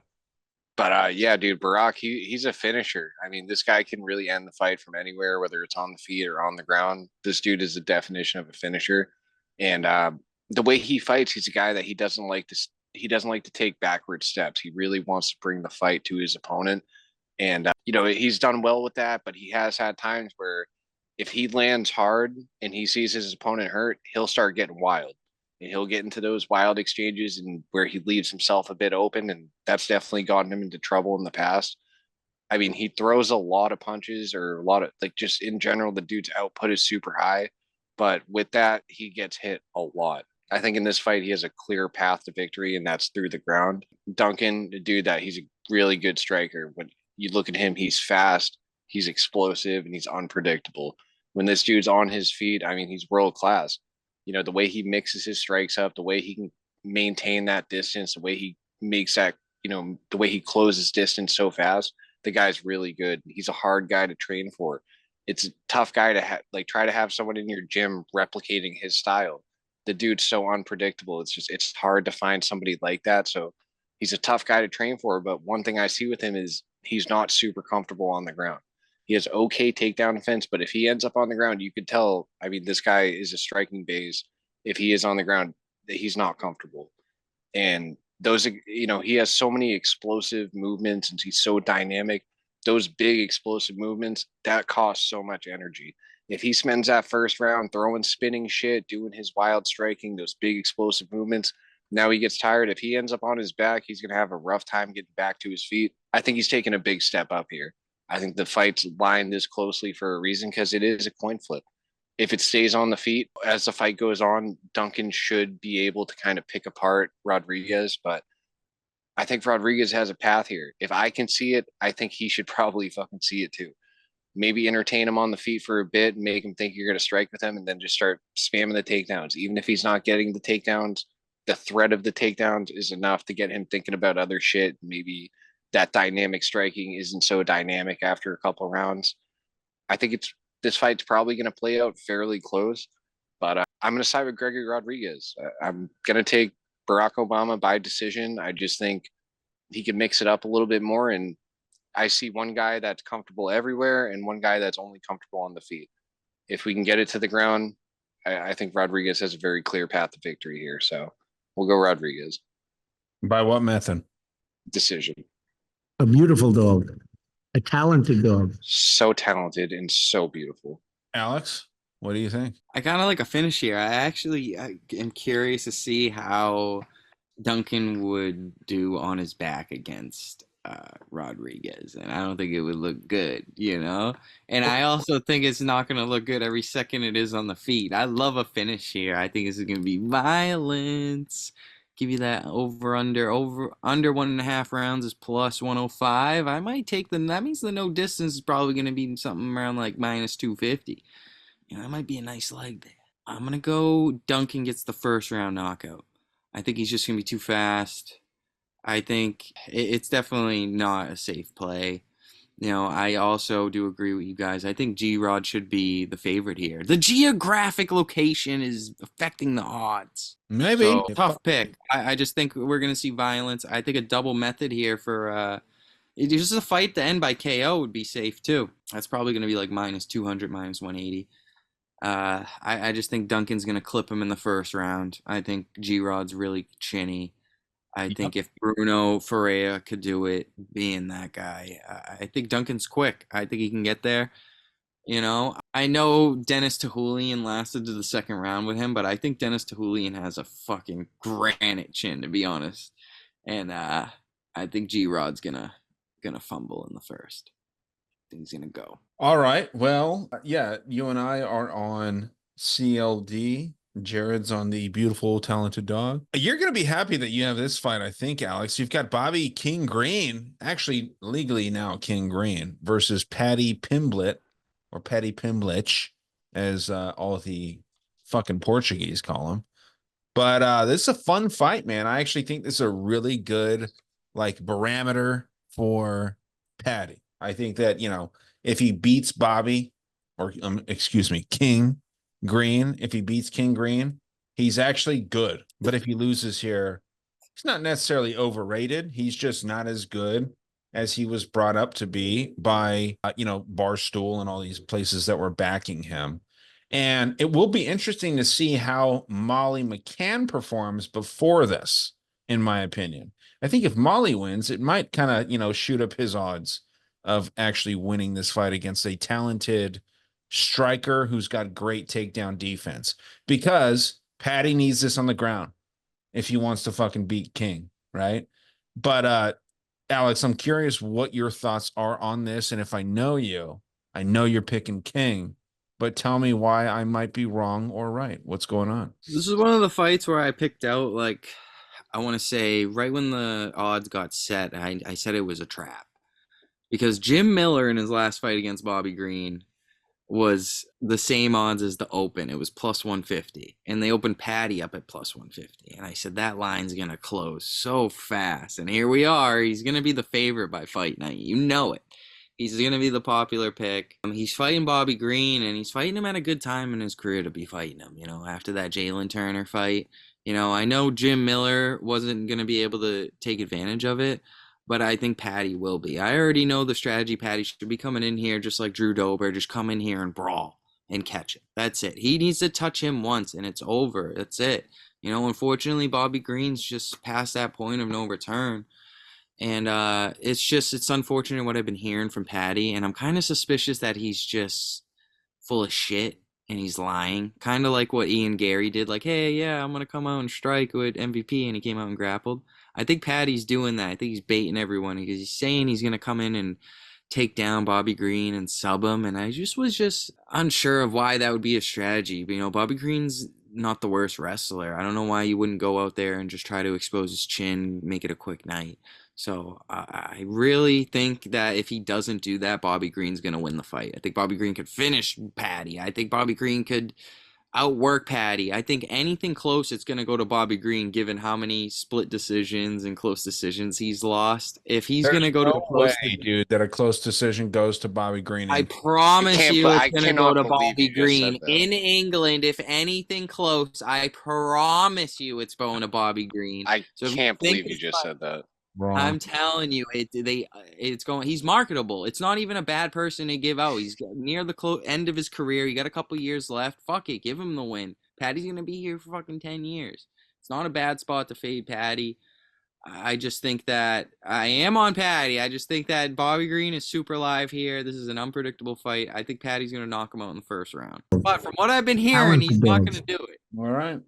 But yeah, dude, Barack, he's a finisher. I mean, this guy can really end the fight from anywhere, whether it's on the feet or on the ground. This dude is the definition of a finisher. And the way he fights, he's a guy that he doesn't like to he doesn't like to take backward steps. He really wants to bring the fight to his opponent. And, you know, he's done well with that, but he has had times where if he lands hard and he sees his opponent hurt, he'll start getting wild. And he'll get into those wild exchanges and where he leaves himself a bit open. And that's definitely gotten him into trouble in the past. I mean, he throws a lot of punches or a lot of, like, just in general, the dude's output is super high. But with that, he gets hit a lot. I think in this fight, he has a clear path to victory, and that's through the ground. Duncan, the dude that he's a really good striker. When you look at him, he's fast, he's explosive, and he's unpredictable. When this dude's on his feet, I mean, he's world class. You know, the way he mixes his strikes up, the way he can maintain that distance, the way he makes that, you know, the way he closes distance so fast, the guy's really good. He's a hard guy to train for. It's a tough guy to like try to have someone in your gym replicating his style. The dude's so unpredictable. It's hard to find somebody like that. So he's a tough guy to train for. But one thing I see with him is he's not super comfortable on the ground. He has okay takedown defense, but if he ends up on the ground, you could tell. I mean, this guy is a striking base. If he is on the ground, he's not comfortable. And those, you know, he has so many explosive movements and he's so dynamic. Those big explosive movements that cost so much energy. If he spends that first round throwing spinning shit, doing his wild striking, those big explosive movements, now he gets tired. If he ends up on his back, he's going to have a rough time getting back to his feet. I think he's taking a big step up here. I think the fight's lined this closely for a reason because it is a coin flip. If it stays on the feet as the fight goes on, Duncan should be able to kind of pick apart Rodriguez, but I think Rodriguez has a path here. If I can see it, I think he should probably fucking see it too. Maybe entertain him on the feet for a bit and make him think you're going to strike with him and then just start spamming the takedowns. Even if he's not getting the takedowns, the threat of the takedowns is enough to get him thinking about other shit. Maybe that dynamic striking isn't so dynamic after a couple of rounds. I think this fight's probably going to play out fairly close, but I'm going to side with Gregory Rodriguez. I'm going to take Barack Obama by decision. I just think he can mix it up a little bit more. And I see one guy that's comfortable everywhere and one guy that's only comfortable on the feet. If we can get it to the ground, I think Rodriguez has a very clear path to victory here. So we'll go Rodriguez. By what method? Decision. A beautiful dog, a talented dog. So talented and so beautiful. Alex, what do you think? I kind of like a finish here. I am curious to see how Duncan would do on his back against Rodriguez, and I don't think it would look good, you know. And I also think it's not going to look good every second it is on the feet. I love a finish here. I think it's going to be violence. Give you that over under 1.5 rounds is plus 105. I might take that means the no distance is probably going to be something around like minus 250. You know, that might be a nice leg there. I'm going to go Duncan gets the first round knockout. I think he's just going to be too fast. I think it's definitely not a safe play. You know, I also do agree with you guys. I think G-Rod should be the favorite here. The geographic location is affecting the odds. Maybe. So, tough pick. I just think we're going to see violence. I think a double method here for just a fight to end by KO would be safe too. That's probably going to be like minus 200, minus 180. I just think Duncan's going to clip him in the first round. I think G-Rod's really chinny. I think if Bruno Ferreira could do it, being that guy, I think Duncan's quick. I think he can get there. You know, I know Dennis Tahulian lasted to the second round with him, but I think Dennis Tahulian has a fucking granite chin, to be honest. And I think G-Rod's gonna fumble in the first. I think he's gonna go. All right. Well, yeah, you and I are on CLD. Jared's on the beautiful, talented dog. You're going to be happy that you have this fight, I think, Alex. You've got Bobby King Green, actually legally now King Green, versus Paddy Pimblett, or Paddy Pimblich, as all of the fucking Portuguese call him. But this is a fun fight, man. I actually think this is a really good, like, barometer for Paddy. I think that, you know, if he beats Bobby, or excuse me, King Green, if he beats King Green, he's actually good. But if he loses here, he's not necessarily overrated. He's just not as good as he was brought up to be by, Barstool and all these places that were backing him. And it will be interesting to see how Molly McCann performs before this in my opinion. I think if Molly wins, it might kind of, shoot up his odds of actually winning this fight against a talented striker who's got great takedown defense, because Patty needs this on the ground if he wants to fucking beat King, right? But Alex, I'm curious what your thoughts are on this. And if I know you, I know you're picking King, but tell me why I might be wrong or right. What's going on? This is one of the fights where I picked out, like, I want to say right when the odds got set, I said it was a trap. Because Jim Miller in his last fight against Bobby Green was the same odds as the open. It was plus 150. And they opened Patty up at plus 150. And I said, that line's going to close so fast. And here we are. He's going to be the favorite by fight night. You know it. He's going to be the popular pick. He's fighting Bobby Green, and he's fighting him at a good time in his career to be fighting him, after that Jalen Turner fight. I know Jim Miller wasn't going to be able to take advantage of it, but I think Patty will be. I already know the strategy. Patty should be coming in here just like Drew Dober, just come in here and brawl and catch it. That's it. He needs to touch him once, and it's over. That's it. Unfortunately, Bobby Green's just past that point of no return. And it's unfortunate what I've been hearing from Patty, and I'm kind of suspicious that he's just full of shit and he's lying, kind of like what Ian Gary did, like, hey, yeah, I'm gonna come out and strike with MVP, and he came out and grappled. I think Patty's doing that. I think he's baiting everyone because he's saying he's gonna come in and take down Bobby Green and sub him, and I was just unsure of why that would be a strategy. But, Bobby Green's not the worst wrestler. I don't know why you wouldn't go out there and just try to expose his chin, make it a quick night. So I really think that if he doesn't do that, Bobby Green's going to win the fight. I think Bobby Green could finish Patty. I think Bobby Green could outwork Patty. I think anything close, it's going to go to Bobby Green, given how many split decisions and close decisions he's lost. If he's going to go to a close dude, that a close decision goes to Bobby Green. I promise you it's going to go to Bobby Green. that. In England, if anything close, I promise you it's going to Bobby Green. I can't believe you just said that. Wrong. I'm telling you, it's going. He's marketable. It's not even a bad person to give out. He's near the end of his career. He got a couple years left. Fuck it, give him the win. Patty's gonna be here for fucking 10 years. It's not a bad spot to fade Patty. I just think that I am on Patty. I just think that Bobby Green is super live here. This is an unpredictable fight. I think Patty's gonna knock him out in the first round. But from what I've been hearing, he's not gonna do it. All right.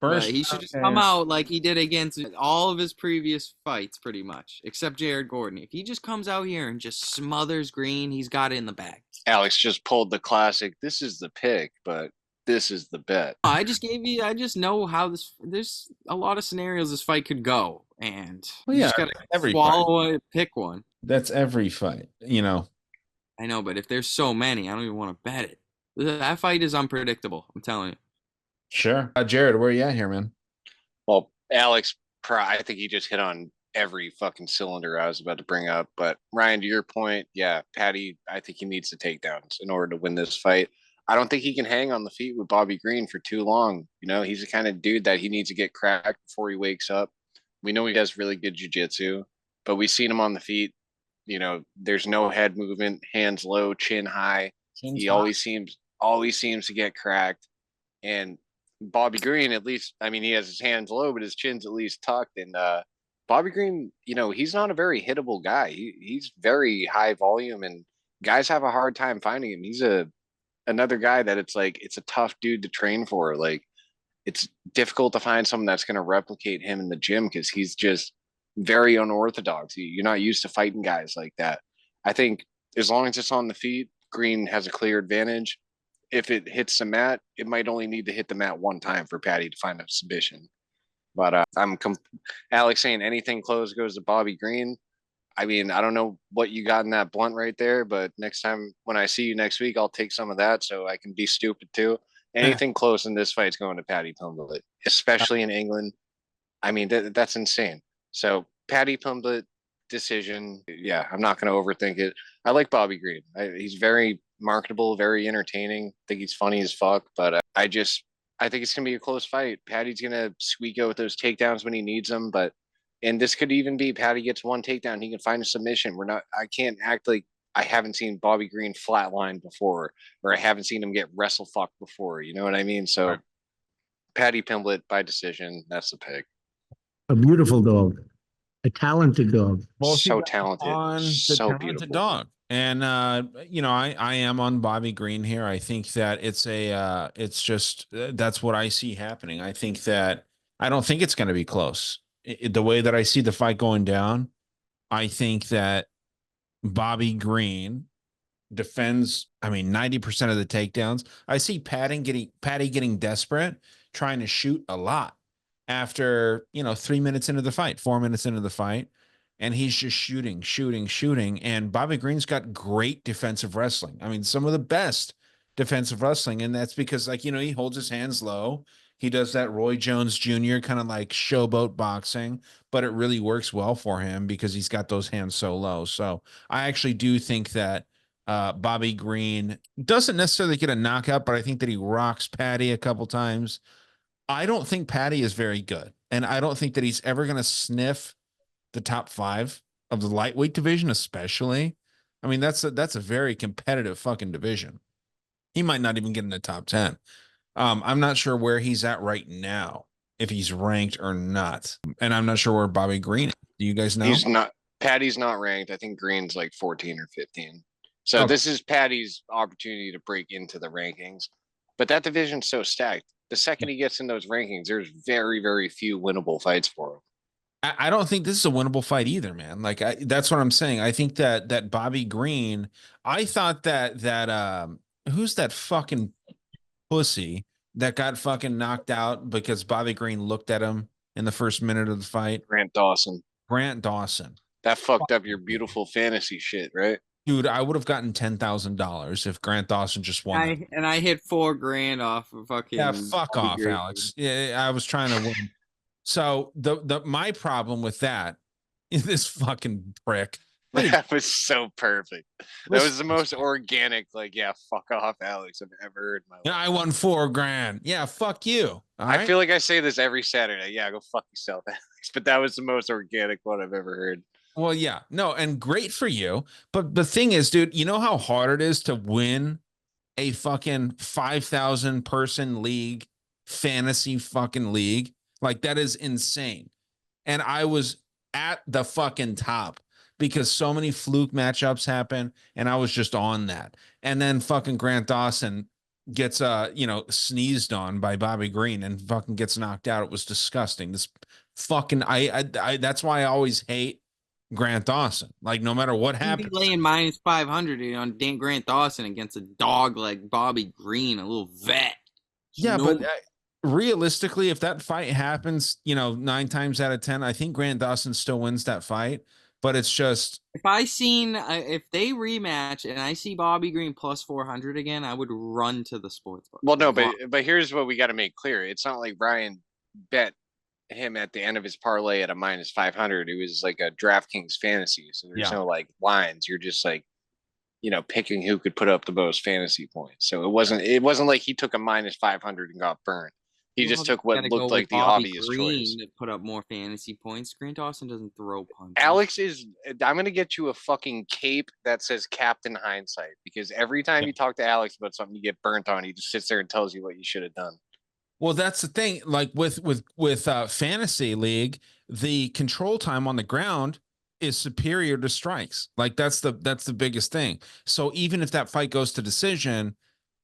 First, he should just come out like he did against all of his previous fights, pretty much, except Jared Gordon. If he just comes out here and just smothers Green, he's got it in the bag. Alex just pulled the classic. This is the pick, but this is the bet. I just know how there's a lot of scenarios this fight could go, and you just gotta swallow it, pick one. That's every fight, I know, but if there's so many, I don't even want to bet it. That fight is unpredictable, I'm telling you. Sure. Jared, where are you at here, man? Well, Alex, I think he just hit on every fucking cylinder I was about to bring up. But Ryan, to your point, yeah, Patty, I think he needs the takedowns in order to win this fight. I don't think he can hang on the feet with Bobby Green for too long. He's the kind of dude that he needs to get cracked before he wakes up. We know he has really good jiu-jitsu, but we've seen him on the feet. There's no head movement, hands low, chin high. He always seems to get cracked. And Bobby Green, at least, he has his hands low, but his chin's at least tucked. And Bobby Green, he's not a very hittable guy. He's very high volume, and guys have a hard time finding him. He's another guy that it's a tough dude to train for. Like, it's difficult to find someone that's going to replicate him in the gym because he's just very unorthodox. You're not used to fighting guys like that. I think as long as it's on the feet, Green has a clear advantage. If it hits the mat, it might only need to hit the mat one time for Patty to find a submission. But Alex saying anything close goes to Bobby Green. I don't know what you got in that blunt right there, but next time when I see you next week, I'll take some of that so I can be stupid too. Anything close in this fight is going to Patty Pimblett, especially in England. That's insane. So Patty Pimblett decision. Yeah, I'm not going to overthink it. I like Bobby Green. He's very marketable, very entertaining. I think he's funny as fuck, but I think it's gonna be a close fight. Patty's gonna squeak out with those takedowns when he needs them, and this could even be Patty gets one takedown, he can find a submission. I can't act like I haven't seen Bobby Green flatline before, or I haven't seen him get wrestle fucked before. You know what I mean? So, right. Patty Pimblett by decision. That's the pick. A beautiful dog. A talented dog. Both you So guys talented, on the so talented beautiful. dog. And I am on Bobby Green here. I think that it's just that's what I see happening. I think that I don't think it's going to be close. The way that I see the fight going down, I think that Bobby Green defends, I mean, 90% of the takedowns. I see Patty getting desperate, trying to shoot a lot after, 3 minutes into the fight, 4 minutes into the fight. And he's just shooting, shooting, shooting. And Bobby Green's got great defensive wrestling. I mean, some of the best defensive wrestling. And that's because, like, he holds his hands low. He does that Roy Jones Jr. kind of like showboat boxing, but it really works well for him because he's got those hands so low. So I actually do think that Bobby Green doesn't necessarily get a knockout, but I think that he rocks Patty a couple times. I don't think Patty is very good, and I don't think that he's ever going to sniff the top 5 of the lightweight division, especially. I mean, that's a very competitive fucking division. He might not even get in the top 10. I'm not sure where he's at right now, if he's ranked or not, and I'm not sure where Bobby Green is. Do you guys know? He's not. Patty's not ranked. I think Green's like 14 or 15. So Okay. this is Patty's opportunity to break into the rankings. But that division's so stacked. The second he gets in those rankings, there's very, very few winnable fights for him. I don't think this is a winnable fight either, man. Like that's what I'm saying. I think that Bobby Green, I thought that who's that fucking pussy that got fucking knocked out because Bobby Green looked at him in the first minute of the fight? Grant Dawson. Grant Dawson. That fucked up your beautiful fantasy shit, right? Dude, I would have gotten $10,000 if Grant Dawson just won that. I hit $4,000 off of fucking. Yeah, fuck Bobby off, Green. Alex. Yeah, I was trying to win. So the my problem with that is this fucking prick. That was so perfect. That was the most organic, like, yeah, fuck off, Alex, I've ever heard in my life. Yeah, I won $4,000. Yeah, fuck you. I feel like I say this every Saturday. Yeah, go fuck yourself, Alex. But that was the most organic one I've ever heard. Well, yeah, no, and great for you. But the thing is, dude, you know how hard it is to win a fucking 5,000 person league, fantasy fucking league? Like, that is insane. And I was at the fucking top because so many fluke matchups happen, and I was just on that. And then fucking Grant Dawson gets sneezed on by Bobby Green and fucking gets knocked out. It was disgusting. This fucking I that's why I always hate Grant Dawson. Like, no matter what You'd be happens. laying minus 500 on Dan Grant Dawson against a dog like Bobby Green, a little vet. Yeah, No- but realistically, if that fight happens, 9 times out of 10, I think Grant Dawson still wins that fight. But it's just, if if they rematch and I see Bobby Green plus 400 again, I would run to the sports book. Well, no, but here's what we got to make clear. It's not like Brian bet him at the end of his parlay at a minus 500. It was like a DraftKings fantasy. So there's no like lines. You're just like, picking who could put up the most fantasy points. So it wasn't like he took a minus 500 and got burned. He just took what looked like the obvious choice. To put up more fantasy points. Grant Dawson doesn't throw punches. Alex I'm going to get you a fucking cape that says Captain Hindsight, because every time you talk to Alex about something you get burnt on, he just sits there and tells you what you should have done. well, that's the thing. Like with fantasy league, the control time on the ground is superior to strikes. Like that's the biggest thing. So even if that fight goes to decision,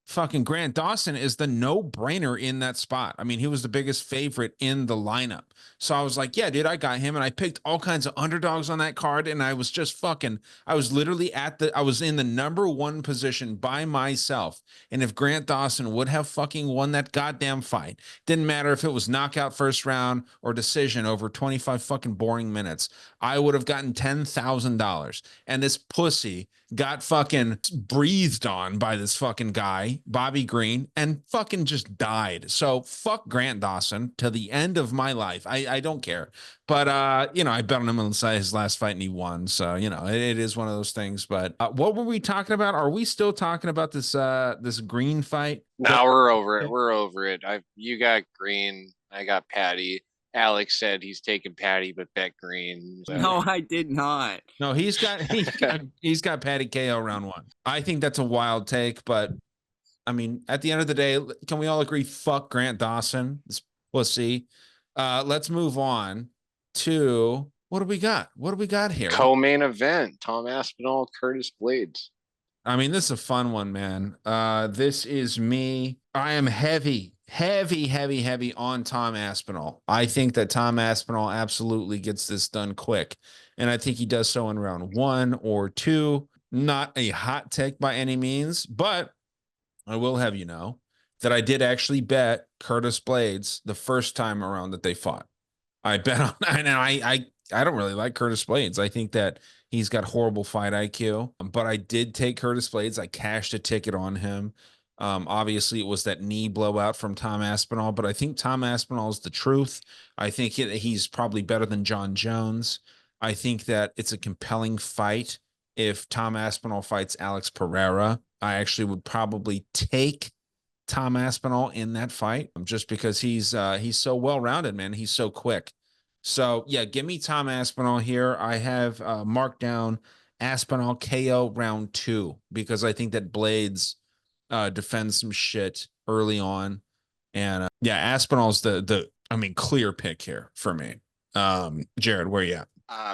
fucking Grant Dawson is the no-brainer in that spot. I mean, he was the biggest favorite in the lineup. So I was like, yeah, dude, I got him. And I picked all kinds of underdogs on that card. And I was just I was literally I was in the number 1 position by myself. And if Grant Dawson would have fucking won that goddamn fight, didn't matter if it was knockout first round or decision over 25 fucking boring minutes, I would have gotten $10,000. And this pussy got fucking breathed on by this fucking guy, Bobby Green, and fucking just died. So fuck Grant Dawson to the end of my life. I don't care. But, I bet on him on his last fight and he won. So, it is one of those things. But what were we talking about? Are we still talking about this Green fight? No, we're over it. We're over it. You got Green. I got Patty. Alex said he's taking Patty, but bet Green. So. No, I did not. No, he's got Patty KO round 1. I think that's a wild take, but I mean, at the end of the day, can we all agree? Fuck Grant Dawson. We'll see. Let's move on. to what do we got? What do we got here? Co-main event: Tom Aspinall, Curtis Blades. I mean, this is a fun one, man. This is me. I am heavy on Tom Aspinall. I think that Tom Aspinall absolutely gets this done quick. And I think he does so in round 1 or 2. Not a hot take by any means, but I will have you know that I did actually bet Curtis Blades the first time around that they fought. I bet on, and I don't really like Curtis Blades. I think that he's got horrible fight IQ, but I did take Curtis Blades. I cashed a ticket on him. Obviously, it was that knee blowout from Tom Aspinall, but I think Tom Aspinall is the truth. I think he's probably better than John Jones. I think that it's a compelling fight. If Tom Aspinall fights Alex Pereira, I actually would probably take Tom Aspinall in that fight just because he's so well-rounded, man. He's so quick. So yeah, give me Tom Aspinall here. I have marked down Aspinall KO round 2 because I think that Blades defends some shit early on. And yeah, Aspinall's the I mean clear pick here for me. Jared, where you at?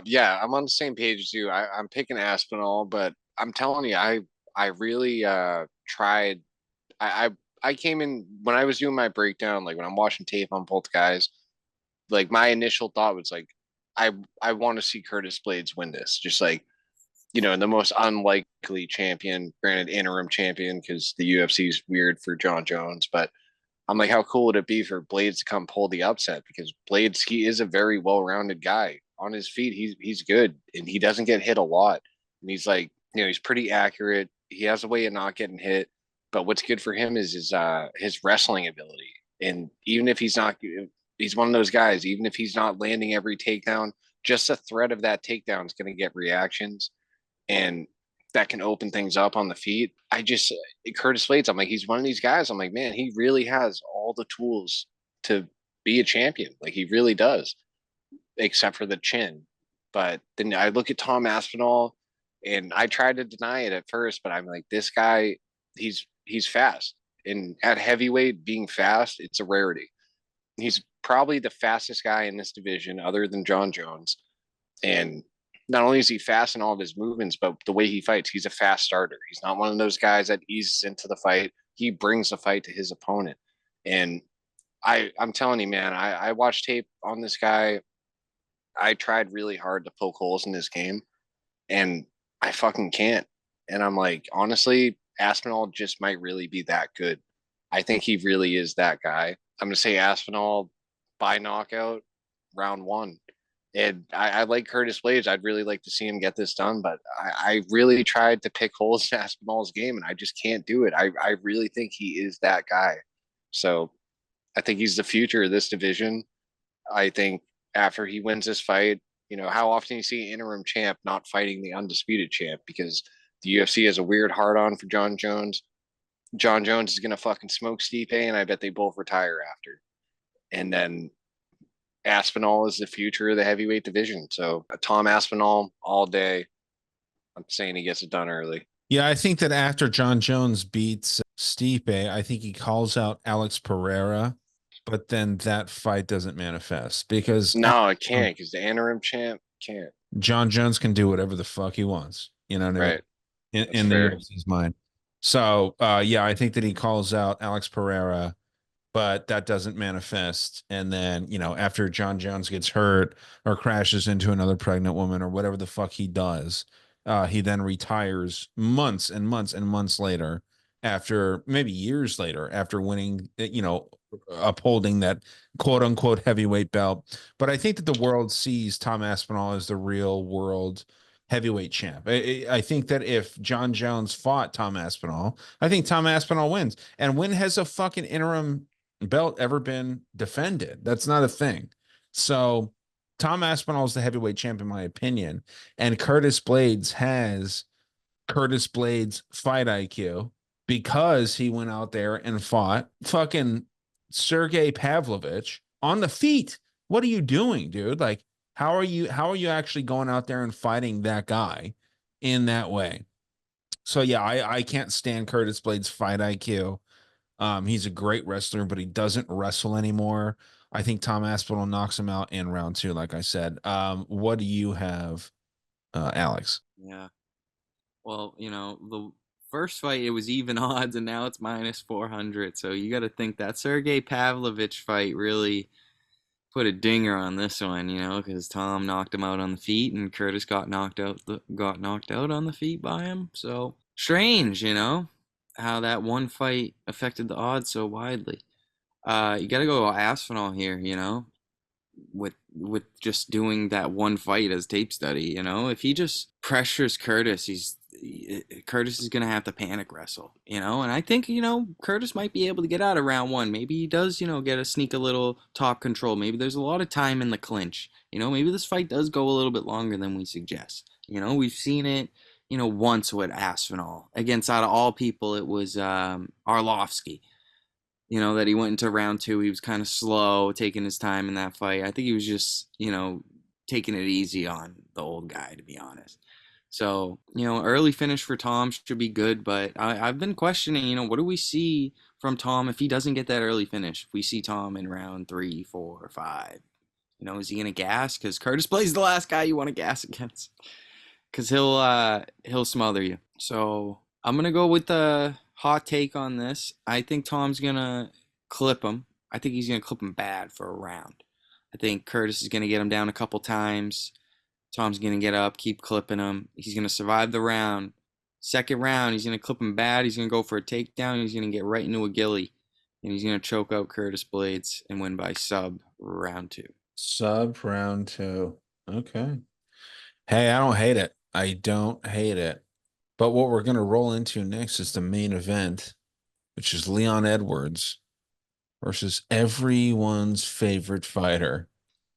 Yeah, I'm on the same page as you. I'm picking Aspinall, but I'm telling you, I really tried. I I came in when I was doing my breakdown, like when I'm watching tape on both guys, like my initial thought was like, I I want to see Curtis Blades win this, just like the most unlikely champion, granted interim champion because the UFC is weird for John Jones, but I'm like, how cool would it be for Blades to come pull the upset? Because Blades, he is a very well-rounded guy on his feet. He's good and he doesn't get hit a lot. And he's like, he's pretty accurate. He has a way of not getting hit. But what's good for him is his wrestling ability. And even if he's one of those guys. Even if he's not landing every takedown, just the threat of that takedown is going to get reactions, and that can open things up on the feet. Curtis Blades, I'm like, he's one of these guys. I'm like, man, he really has all the tools to be a champion. Like he really does, except for the chin. But then I look at Tom Aspinall, and I tried to deny it at first, but I'm like, this guy, he's fast, and at heavyweight, being fast, it's a rarity. He's probably the fastest guy in this division, other than John Jones, and not only is he fast in all of his movements, but the way he fights, he's a fast starter. He's not one of those guys that eases into the fight. He brings the fight to his opponent. And I'm telling you, man, I watched tape on this guy. I tried really hard to poke holes in this game, and I fucking can't. And I'm like, honestly, Aspinall just might really be that good. I think he really is that guy. I'm gonna say Aspinall by knockout, round 1. And I like Curtis Blades. I'd really like to see him get this done, but I really tried to pick holes in Aspinall's game, and I just can't do it. I really think he is that guy. So I think he's the future of this division. I think after he wins this fight, how often you see an interim champ not fighting the undisputed champ because the UFC has a weird hard on for John Jones. John Jones is going to fucking smoke Stipe, and I bet they both retire after. And then Aspinall is the future of the heavyweight division. So Tom Aspinall all day. I'm saying he gets it done early. Yeah, I think that after John Jones beats Stipe, I think he calls out Alex Pereira, but then that fight doesn't manifest because No, it can't because the interim champ can't. John Jones can do whatever the fuck he wants. You know what I mean? Right. In the UFC's mind. So yeah, I think that he calls out Alex Pereira, but that doesn't manifest. And then, after John Jones gets hurt or crashes into another pregnant woman or whatever the fuck he does, he then retires months and months and months later, after maybe years later, after winning, upholding that quote unquote heavyweight belt. But I think that the world sees Tom Aspinall as the real world heavyweight champ. I think that if John Jones fought Tom Aspinall, I think Tom Aspinall wins. And when has a fucking interim belt ever been defended? That's not a thing. So Tom Aspinall is the heavyweight champ, in my opinion. And Curtis Blades has Curtis Blades fight IQ because he went out there and fought fucking Sergey Pavlovich on the feet. What are you doing, dude? Like, how are you actually going out there and fighting that guy in that way? So yeah, I can't stand Curtis Blades fight IQ. He's a great wrestler, but he doesn't wrestle anymore. I think Tom Aspinall knocks him out in round 2, like I said. What do you have, Alex? Yeah. Well, the first fight it was even odds, and now it's minus 400. So you got to think that Sergey Pavlovich fight really put a dinger on this one, because Tom knocked him out on the feet, and Curtis got knocked out on the feet by him. So strange, how that one fight affected the odds so widely. You got to go Aspinall here, with just doing that one fight as tape study. If he just pressures Curtis, Curtis is gonna have to panic wrestle. And I think Curtis might be able to get out of round 1. Maybe he does get a sneak a little top control. Maybe there's a lot of time in the clinch. Maybe this fight does go a little bit longer than we suggest. We've seen it once with Aspinall against, out of all people, it was Arlovsky. That he went into round 2. He was kind of slow, taking his time in that fight. I think he was just, taking it easy on the old guy, to be honest. So, early finish for Tom should be good, but I've been questioning, what do we see from Tom if he doesn't get that early finish? If we see Tom in round 3, 4, 5, is he going to gas? Because Curtis plays the last guy you want to gas against. Because he'll smother you. So I'm going to go with the hot take on this. I think Tom's going to clip him. I think he's going to clip him bad for a round. I think Curtis is going to get him down a couple times. Tom's going to get up, keep clipping him. He's going to survive the round. Second round, he's going to clip him bad. He's going to go for a takedown. He's going to get right into a gilly. And he's going to choke out Curtis Blades and win by sub round 2. Sub round 2. Okay. Hey, I don't hate it. I don't hate it. But what we're going to roll into next is the main event, which is Leon Edwards versus everyone's favorite fighter,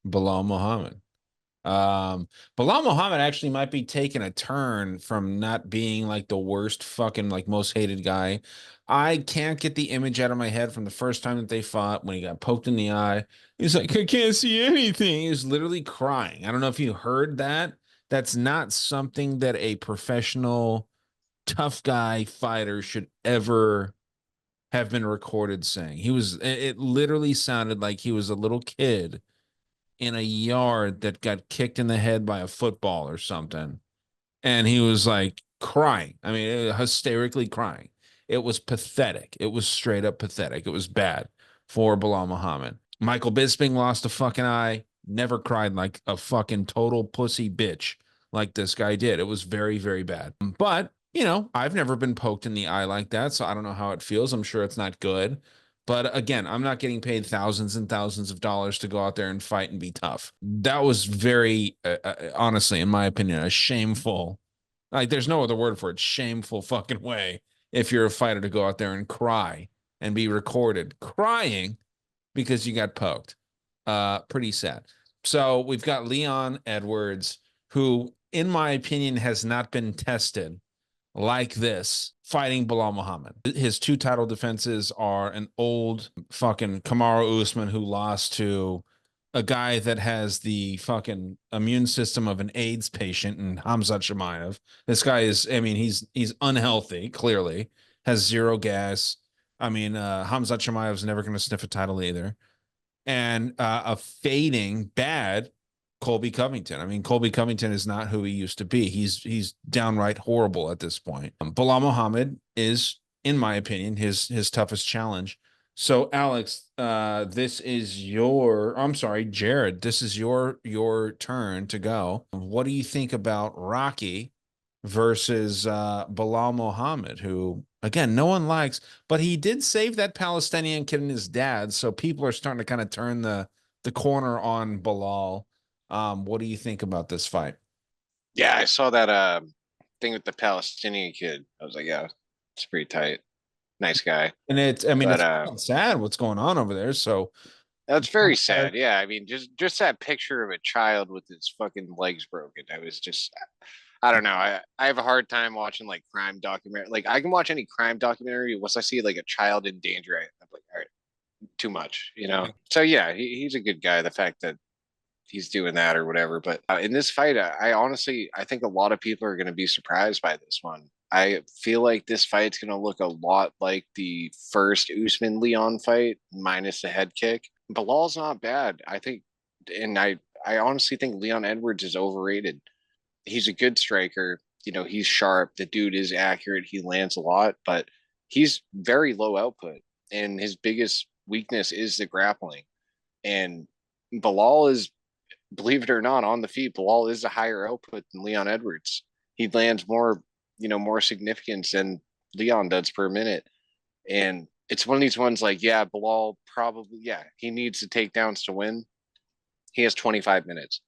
Belal Muhammad. Belal Muhammad actually might be taking a turn from not being like the worst fucking like most hated guy. I can't get the image out of my head from the first time that they fought when he got poked in the eye. He's like, I can't see anything. He's literally crying. I don't know if you heard that. That's not something that a professional tough guy fighter should ever have been recorded saying. It literally sounded like he was a little kid in a yard that got kicked in the head by a football or something. And he was like crying. I mean, hysterically crying. It was pathetic. It was straight up pathetic. It was bad for Belal Muhammad. Michael Bisping lost a fucking eye, never cried like a fucking total pussy bitch like this guy did. It was very, very bad. But, I've never been poked in the eye like that, so I don't know how it feels. I'm sure it's not good. But again, I'm not getting paid thousands and thousands of dollars to go out there and fight and be tough. That was very, honestly, in my opinion, a shameful, like there's no other word for it, shameful fucking way if you're a fighter to go out there and cry and be recorded crying because you got poked. Pretty sad. So we've got Leon Edwards, who, in my opinion, has not been tested like this, fighting Belal Muhammad. His 2 title defenses are an old fucking Kamaru Usman who lost to a guy that has the fucking immune system of an AIDS patient, and Hamzat Chimaev. This guy is, I mean, he's unhealthy, clearly, has zero gas. I mean, Hamzat Chimaev's never going to sniff a title either. And a fading bad Colby Covington. I mean, Colby Covington is not who he used to be. He's downright horrible at this point. Belal Muhammad is, in my opinion, his toughest challenge. So, Alex, this is Jared, this is your turn to go. What do you think about Rocky versus Belal Muhammad, who, again, no one likes, but he did save that Palestinian kid and his dad, so people are starting to kind of turn the corner on Belal. What do you think about this fight? Yeah, I saw that thing with the Palestinian kid. I was like, yeah, it's pretty tight. Nice guy. And it's sad what's going on over there. So that's very sad. Yeah, I mean, just that picture of a child with his fucking legs broken. I don't know. I have a hard time watching like crime documentary. Like I can watch any crime documentary. Once I see like a child in danger, I'm like, all right, too much, So yeah, he's a good guy. The fact that he's doing that or whatever. But in this fight, I think a lot of people are going to be surprised by this one. I feel like this fight's going to look a lot like the first Usman Leon fight, minus the head kick. Bilal's not bad. I think, and I honestly think Leon Edwards is overrated. He's a good striker. You know, he's sharp. The dude is accurate. He lands a lot, but he's very low output, and his biggest weakness is the grappling. And Belal is, believe it or not, on the feet, Belal is a higher output than Leon Edwards. He lands more, more significance than Leon does per minute. And it's one of these ones like, yeah, Belal probably, yeah, he needs the takedowns to win. He has 25 minutes.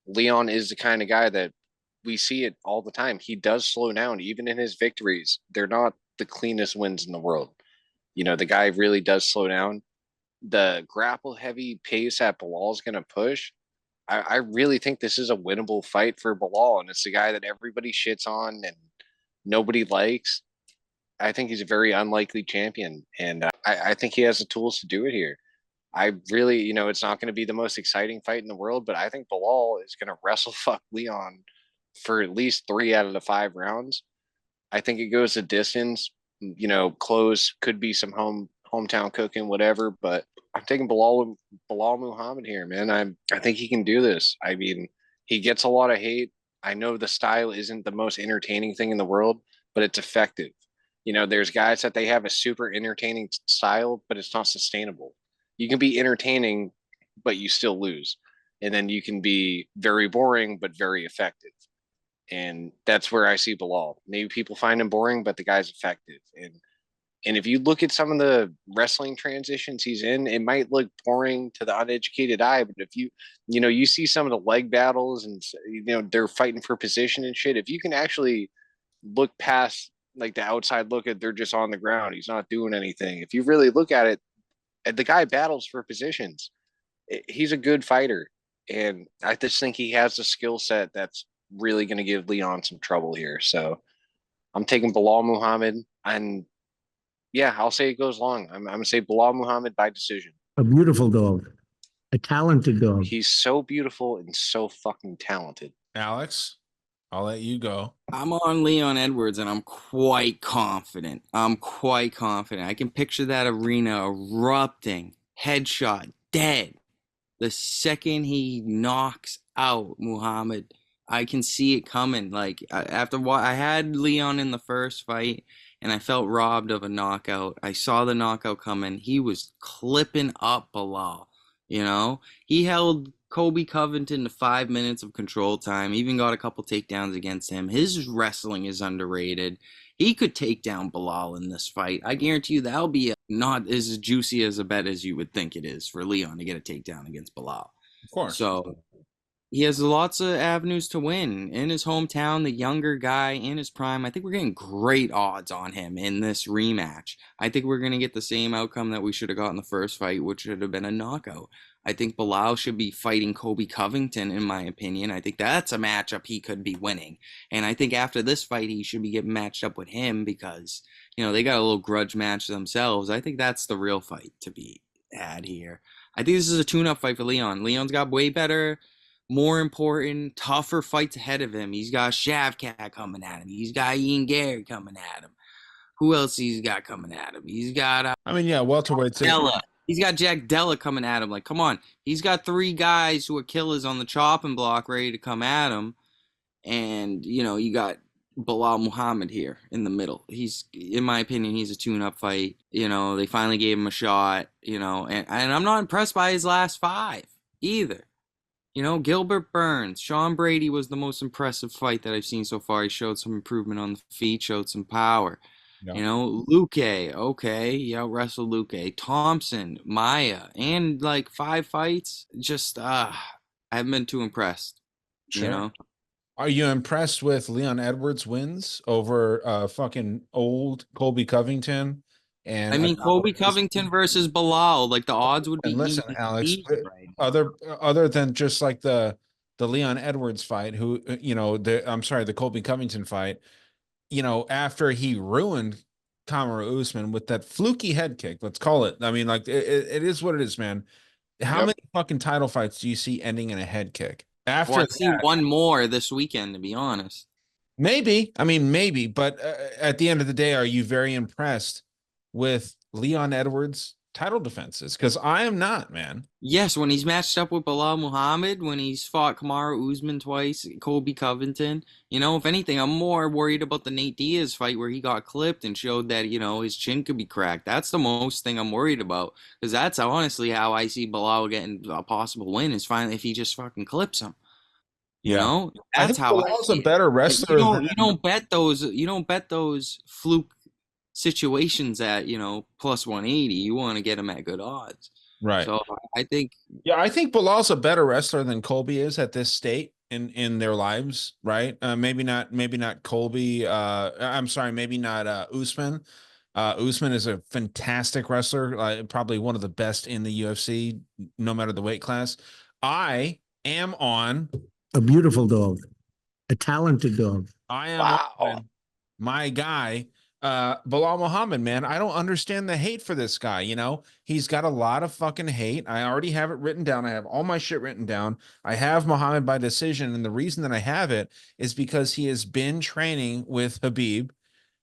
Leon is the kind of guy that we see it all the time. He does slow down, even in his victories. They're not the cleanest wins in the world. The guy really does slow down. The grapple heavy pace that Bilal's going to push, I really think this is a winnable fight for Belal, and it's the guy that everybody shits on and nobody likes. I think he's a very unlikely champion, and I think he has the tools to do it here. I really, it's not going to be the most exciting fight in the world, but I think Belal is going to wrestle fuck Leon for at least 3 out of the 5 rounds. I think it goes the distance. Close, could be some hometown cooking, whatever. But I'm taking Belal Muhammad here, man. I think he can do this. I mean, he gets a lot of hate. I know the style isn't the most entertaining thing in the world, but it's effective. There's guys that they have a super entertaining style, but it's not sustainable. You can be entertaining, but you still lose. And then you can be very boring, but very effective. And that's where I see Belal. Maybe people find him boring, but the guy's effective. And if you look at some of the wrestling transitions he's in, it might look boring to the uneducated eye, but if you see some of the leg battles and they're fighting for position and shit. If you can actually look past like the outside look at they're just on the ground, he's not doing anything. If you really look at it, the guy battles for positions. He's a good fighter, and I just think he has the skill set that's really going to give Leon some trouble here. So I'm taking Belal Muhammad, and yeah, I'll say it goes long. I'm going to say Belal Muhammad by decision. A beautiful dog, a talented dog. He's so beautiful and so fucking talented. Alex, I'll let you go. I'm on Leon Edwards, and I'm quite confident. I can picture that arena erupting, headshot, dead. The second he knocks out Muhammad, I can see it coming. Like after I had Leon in the first fight, and I felt robbed of a knockout. I saw the knockout coming. He was clipping up Belal. He held Kobe Covington to 5 minutes of control time. Even got a couple takedowns against him. His wrestling is underrated. He could take down Belal in this fight. I guarantee you that'll be not as juicy as a bet as you would think it is for Leon to get a takedown against Belal. Of course. So he has lots of avenues to win in his hometown, the younger guy in his prime. I think we're getting great odds on him in this rematch. I think we're going to get the same outcome that we should have got in the first fight, which should have been a knockout. I think Belal should be fighting Kobe Covington, in my opinion. I think that's a matchup he could be winning. And I think after this fight, he should be getting matched up with him because, they got a little grudge match themselves. I think that's the real fight to be had here. I think this is a tune-up fight for Leon. Leon's got way better, more important, tougher fights ahead of him. He's got Shavkat coming at him. He's got Ian Gary coming at him. Who else he's got coming at him? He's got welterweights. Della. He's got Jack Della coming at him. Like, come on. He's got 3 guys who are killers on the chopping block ready to come at him. And, you got Belal Muhammad here in the middle. He's, in my opinion, he's a tune-up fight. They finally gave him a shot, and I'm not impressed by his last 5 either. Gilbert Burns, Sean Brady was the most impressive fight that I've seen so far. He showed some improvement on the feet, showed some power. Yeah. Luque, okay, he out-wrestled Luque. Thompson, Maya, and like 5 fights. Just, I haven't been too impressed. Sure. Are you impressed with Leon Edwards' wins over fucking old Colby Covington? And I mean, Kobe Covington versus Belal, like the odds would be. And listen, Alex, right? other than just like the Leon Edwards fight, the Colby Covington fight, after he ruined Kamaru Usman with that fluky head kick, let's call it. I mean, like it is what it is, man. How many fucking title fights do you see ending in a head kick? After I've seen one more this weekend, to be honest. Maybe, but at the end of the day, are you very impressed with Leon Edwards title defenses? Because I am not, man. Yes, when he's matched up with Belal Muhammad, when he's fought Kamaru Usman twice, Colby Covington, if anything, I'm more worried about the Nate Diaz fight where he got clipped and showed that, his chin could be cracked. That's the most thing I'm worried about because that's honestly how I see Belal getting a possible win is finally if he just fucking clips him. Yeah. I That's think how I Bilal's a see it. better But wrestler than you don't bet those fluke situations at, plus 180. You want to get him at good odds. right. So I think Yeah, I think Bilal's a better wrestler than Colby is at this state in their lives, right? Maybe not Colby. I'm sorry, maybe not Usman. Usman is a fantastic wrestler, probably one of the best in the UFC, no matter the weight class. I am on. A beautiful dog, a talented dog. I am Wow. on my guy, Bilal Muhammad, man. I don't understand the hate for this guy. He's got a lot of fucking hate. I already have it written down. I have all my shit written down. I have Muhammad by decision. And the reason that I have it is because he has been training with Habib.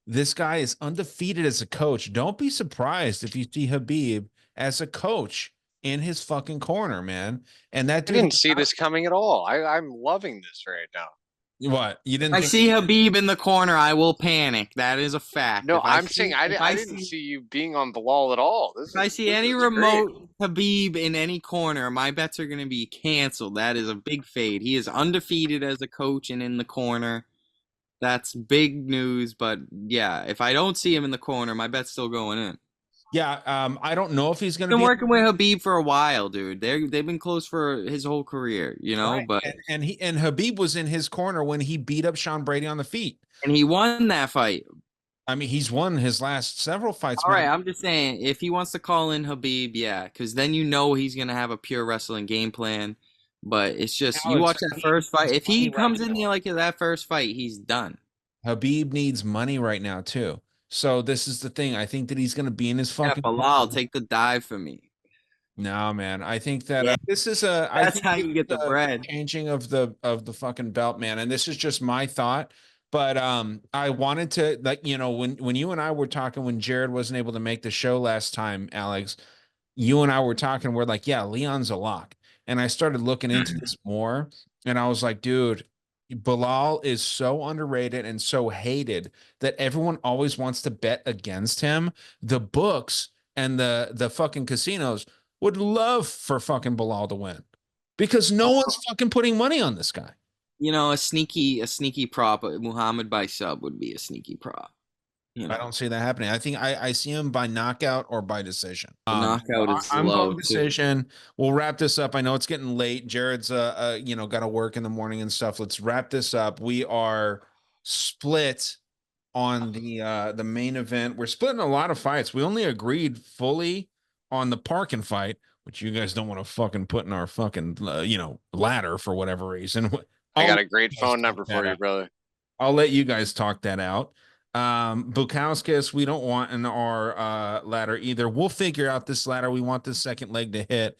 This guy is undefeated as a coach. Don't be surprised if you see Habib as a coach in his fucking corner, man. And that I dude, didn't see this coming at all. I'm loving this right now. what? You didn't I think see Habib in the corner, I will panic. That is a fact. No, If I I'm saying see, I, if I I didn't see, see you being on Bilal at all. if I see any This is great. remote Habib in any corner, my bets are going to be canceled. That is a big fade. He is undefeated as a coach and in the corner. That's big news. But yeah, if I don't see him in the corner, my bet's still going in. Yeah, I don't know if he's going to Been be working with Habib for a while, dude. They've been close for his whole career, right. But And Habib was in his corner when he beat up Sean Brady on the feet. and he won that fight. I mean, he's won his last several fights, All man. right, I'm just saying if he wants to call in Habib, yeah, because then he's gonna have a pure wrestling game plan. But it's just you Alex, watch that first fight. If he money right comes in there like that first fight, he's done. Habib needs money right now too. So this is the thing. I think that he's going to be in his Yeah, fucking Bilal, take the dive for me. No, man. I think that Yeah, this is a. I that's think how this you is get the bread. changing of the fucking belt, man. And this is just my thought, but I wanted to when you and I were talking when Jared wasn't able to make the show last time, Alex. You and I were talking. We're like, yeah, Leon's a lock, and I started looking into this more, and I was like, dude. Bilal is so underrated and so hated that everyone always wants to bet against him. The books and the fucking casinos would love for fucking Bilal to win because no one's fucking putting money on this guy. A sneaky prop. Muhammad by sub would be a sneaky prop. I don't see that happening. I think I see him by knockout or by decision. The knockout is I'm low going too. decision. We'll wrap this up. I know it's getting late. Jared's got to work in the morning and stuff. Let's wrap this up. We are split on the main event. We're splitting a lot of fights. We only agreed fully on the parking fight, which you guys don't want to fucking put in our fucking ladder for whatever reason. I I'll got let a great you guys phone talk number that for you, out. brother. I'll let you guys talk that out. Bukowskis, we don't want in our ladder either. We'll figure out this ladder. We want this second leg to hit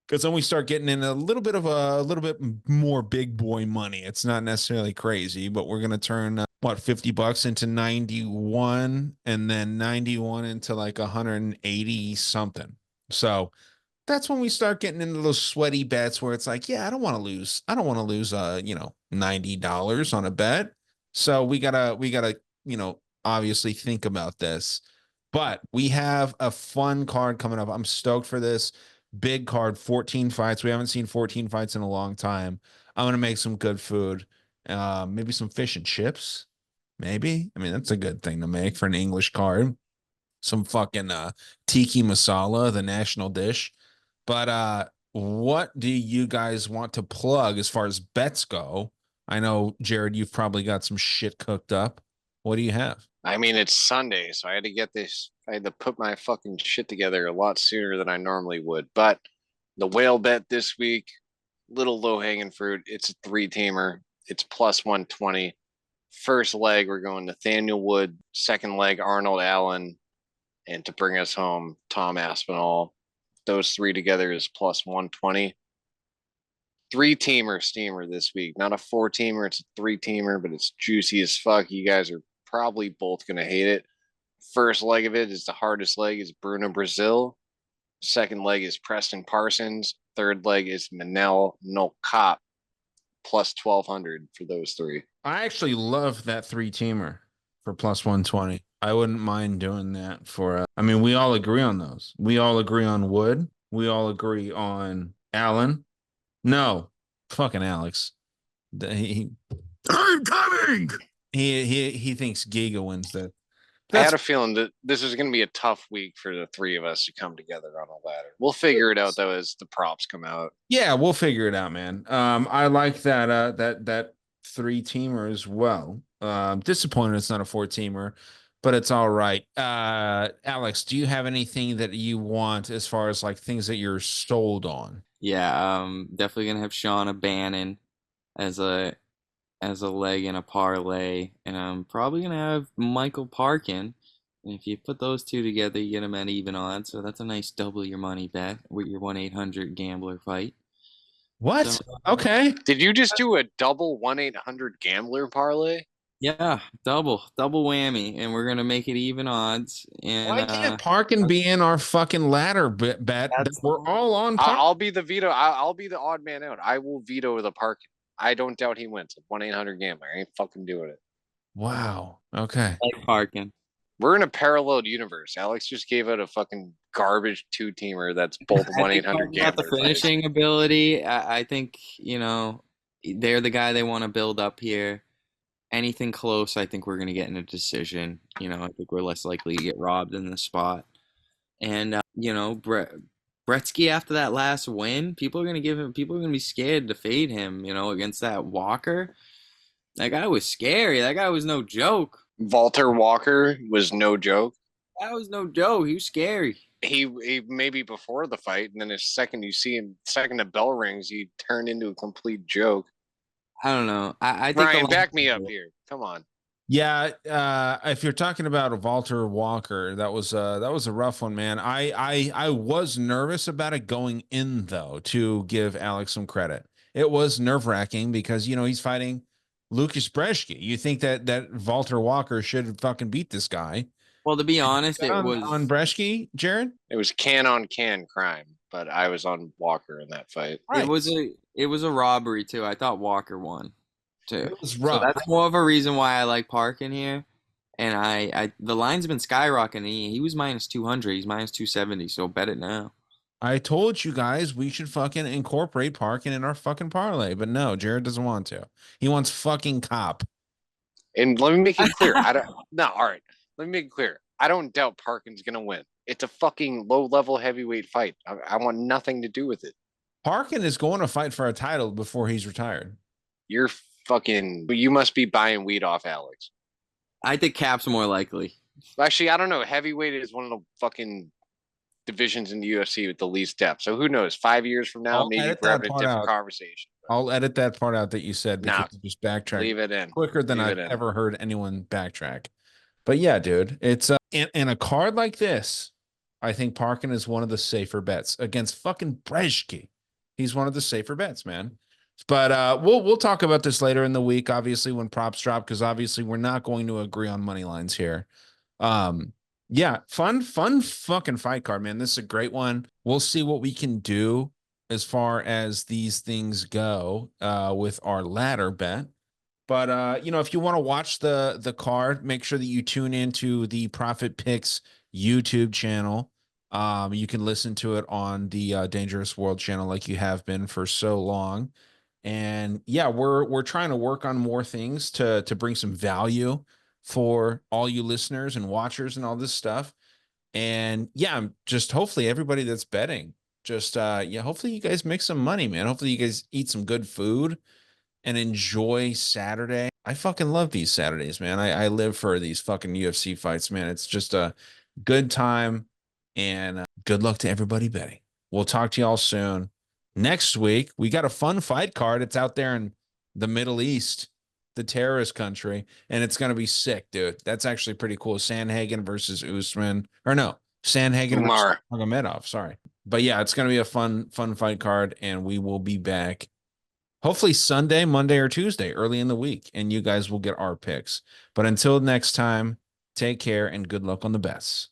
because then we start getting in a little bit more big boy money. It's not necessarily crazy, but we're gonna turn $50 into 91 and then 91 into like 180 something. So that's when we start getting into those sweaty bets where it's like, yeah, I don't want to lose. I don't want to lose $90 on a bet. So we gotta obviously think about this. But we have a fun card coming up. I'm stoked for this big card, 14 fights. We haven't seen 14 fights in a long time. I'm gonna make some good food. Maybe some fish and chips. Maybe. I mean, that's a good thing to make for an English card. Some fucking tiki masala, the national dish. But what do you guys want to plug as far as bets go? I know, Jared, you've probably got some shit cooked up. What do you have? I mean, it's Sunday, so I had to get this. I had to put my fucking shit together a lot sooner than I normally would. But the whale bet this week, little low hanging fruit. It's a three-teamer. It's plus 120. First leg, we're going Nathaniel Wood. Second leg, Arnold Allen. And to bring us home, Tom Aspinall. Those three together is plus 120. Three-teamer steamer this week. Not a four-teamer. It's a three-teamer, but it's juicy as fuck. You guys are probably both going to hate it. First leg of it is the hardest leg is Bruno Brazil. Second leg is Preston Parsons. Third leg is Manel No Cop plus 1,200 for those three. I actually love that three-teamer for plus 120. I wouldn't mind doing that for, I mean, we all agree on those. We all agree on Wood. We all agree on Allen. No, fucking Alex. I'm coming. He thinks Giga wins that. I had a feeling that this is going to be a tough week for the three of us to come together on a ladder. We'll figure it out though as the props come out. Yeah, we'll figure it out, man. I like that that three-teamer as well. Disappointed it's not a four-teamer, but it's all right. Alex, do you have anything that you want as far as like things that you're sold on? Yeah, definitely gonna have Shauna Bannon as a leg in a parlay, and I'm probably gonna have Michael Parkin. And if you put those two together, you get them at even odds. So that's a nice double your money bet with your 1-800 gambler fight. What? So, Okay. Did you just do a double 1-800 gambler parlay? yeah, double whammy, and we're gonna make it even odds. And Why can't Parkin be in our fucking ladder bet? That we're all on. I'll be the veto. I'll be the odd man out. I will veto the Parkin. I don't doubt he wins. 1-800 gambler. I ain't fucking doing it. Wow. Okay. like Parkin. We're in a parallel universe. Alex just gave out a fucking garbage two-teamer that's both 1-800 Got the gambler. finishing ability. I think they're the guy they want to build up here. Anything close, I think we're going to get in a decision. I think we're less likely to get robbed in the spot. And, Bretsky after that last win, people are going to be scared to fade him, against that Walker. That guy was scary. That guy was no joke. Walter Walker was no joke. That was no joke. He was scary. He maybe before the fight, and then second the bell rings, he turned into a complete joke. I don't know. I think Ryan, back me up here. Come on. Yeah, if you're talking about Walter Walker, that was a rough one, man. I was nervous about it going in though, to give Alex some credit. It was nerve-wracking because he's fighting Lucas Brzeski. You think that Walter Walker should fucking beat this guy. Well, to be honest, it was on Brzeski, Jared. It was can crime, but I was on Walker in that fight. Right. It was a robbery too. I thought Walker won too. It was rough. So that's more of a reason why I like Parkin here. And I the line's been skyrocketing. He was minus 200. He's minus 270. So bet it now. I told you guys we should fucking incorporate Parkin in our fucking parlay, but no, Jared doesn't want to. He wants fucking Cop. And let me make it clear. All right. Let me make it clear. I don't doubt Parkin's gonna win. It's a fucking low-level heavyweight fight. I want nothing to do with it. Parkin is going to fight for a title before he's retired. You must be buying weed off Alex. I think Cap's more likely. Actually, I don't know. Heavyweight is one of the fucking divisions in the UFC with the least depth. So who knows? 5 years from now, maybe we're having a different conversation. I'll edit that part out that you said because you just backtrack. Leave it in. Quicker than I've ever heard anyone backtrack. But yeah, dude, it's in a card like this, I think Parkin is one of the safer bets against fucking Brzeski. He's one of the safer bets, man. But we'll talk about this later in the week, obviously, when props drop, because obviously we're not going to agree on money lines here. Yeah, fun fucking fight card, man. This is a great one. We'll see what we can do as far as these things go with our ladder bet. But if you want to watch the card, make sure that you tune into the Profit Picks YouTube channel. You can listen to it on the Dangerous World channel like you have been for so long. And yeah, we're trying to work on more things to bring some value for all you listeners and watchers and all this stuff. And yeah, just hopefully everybody that's betting, just hopefully you guys make some money, man. Hopefully you guys eat some good food and enjoy Saturday. I fucking love these Saturdays, man. I live for these fucking UFC fights, man. It's just a good time, and good luck to everybody betting. We'll talk to y'all soon. Next week, we got a fun fight card. It's out there in the Middle East, the terrorist country, and it's going to be sick, dude. That's actually pretty cool. Sandhagen versus Usman. Or no, Sandhagen versus Magomedov. Sorry. But yeah, it's going to be a fun fight card, and we will be back hopefully Sunday, Monday, or Tuesday, early in the week, and you guys will get our picks. But until next time, take care and good luck on the bets.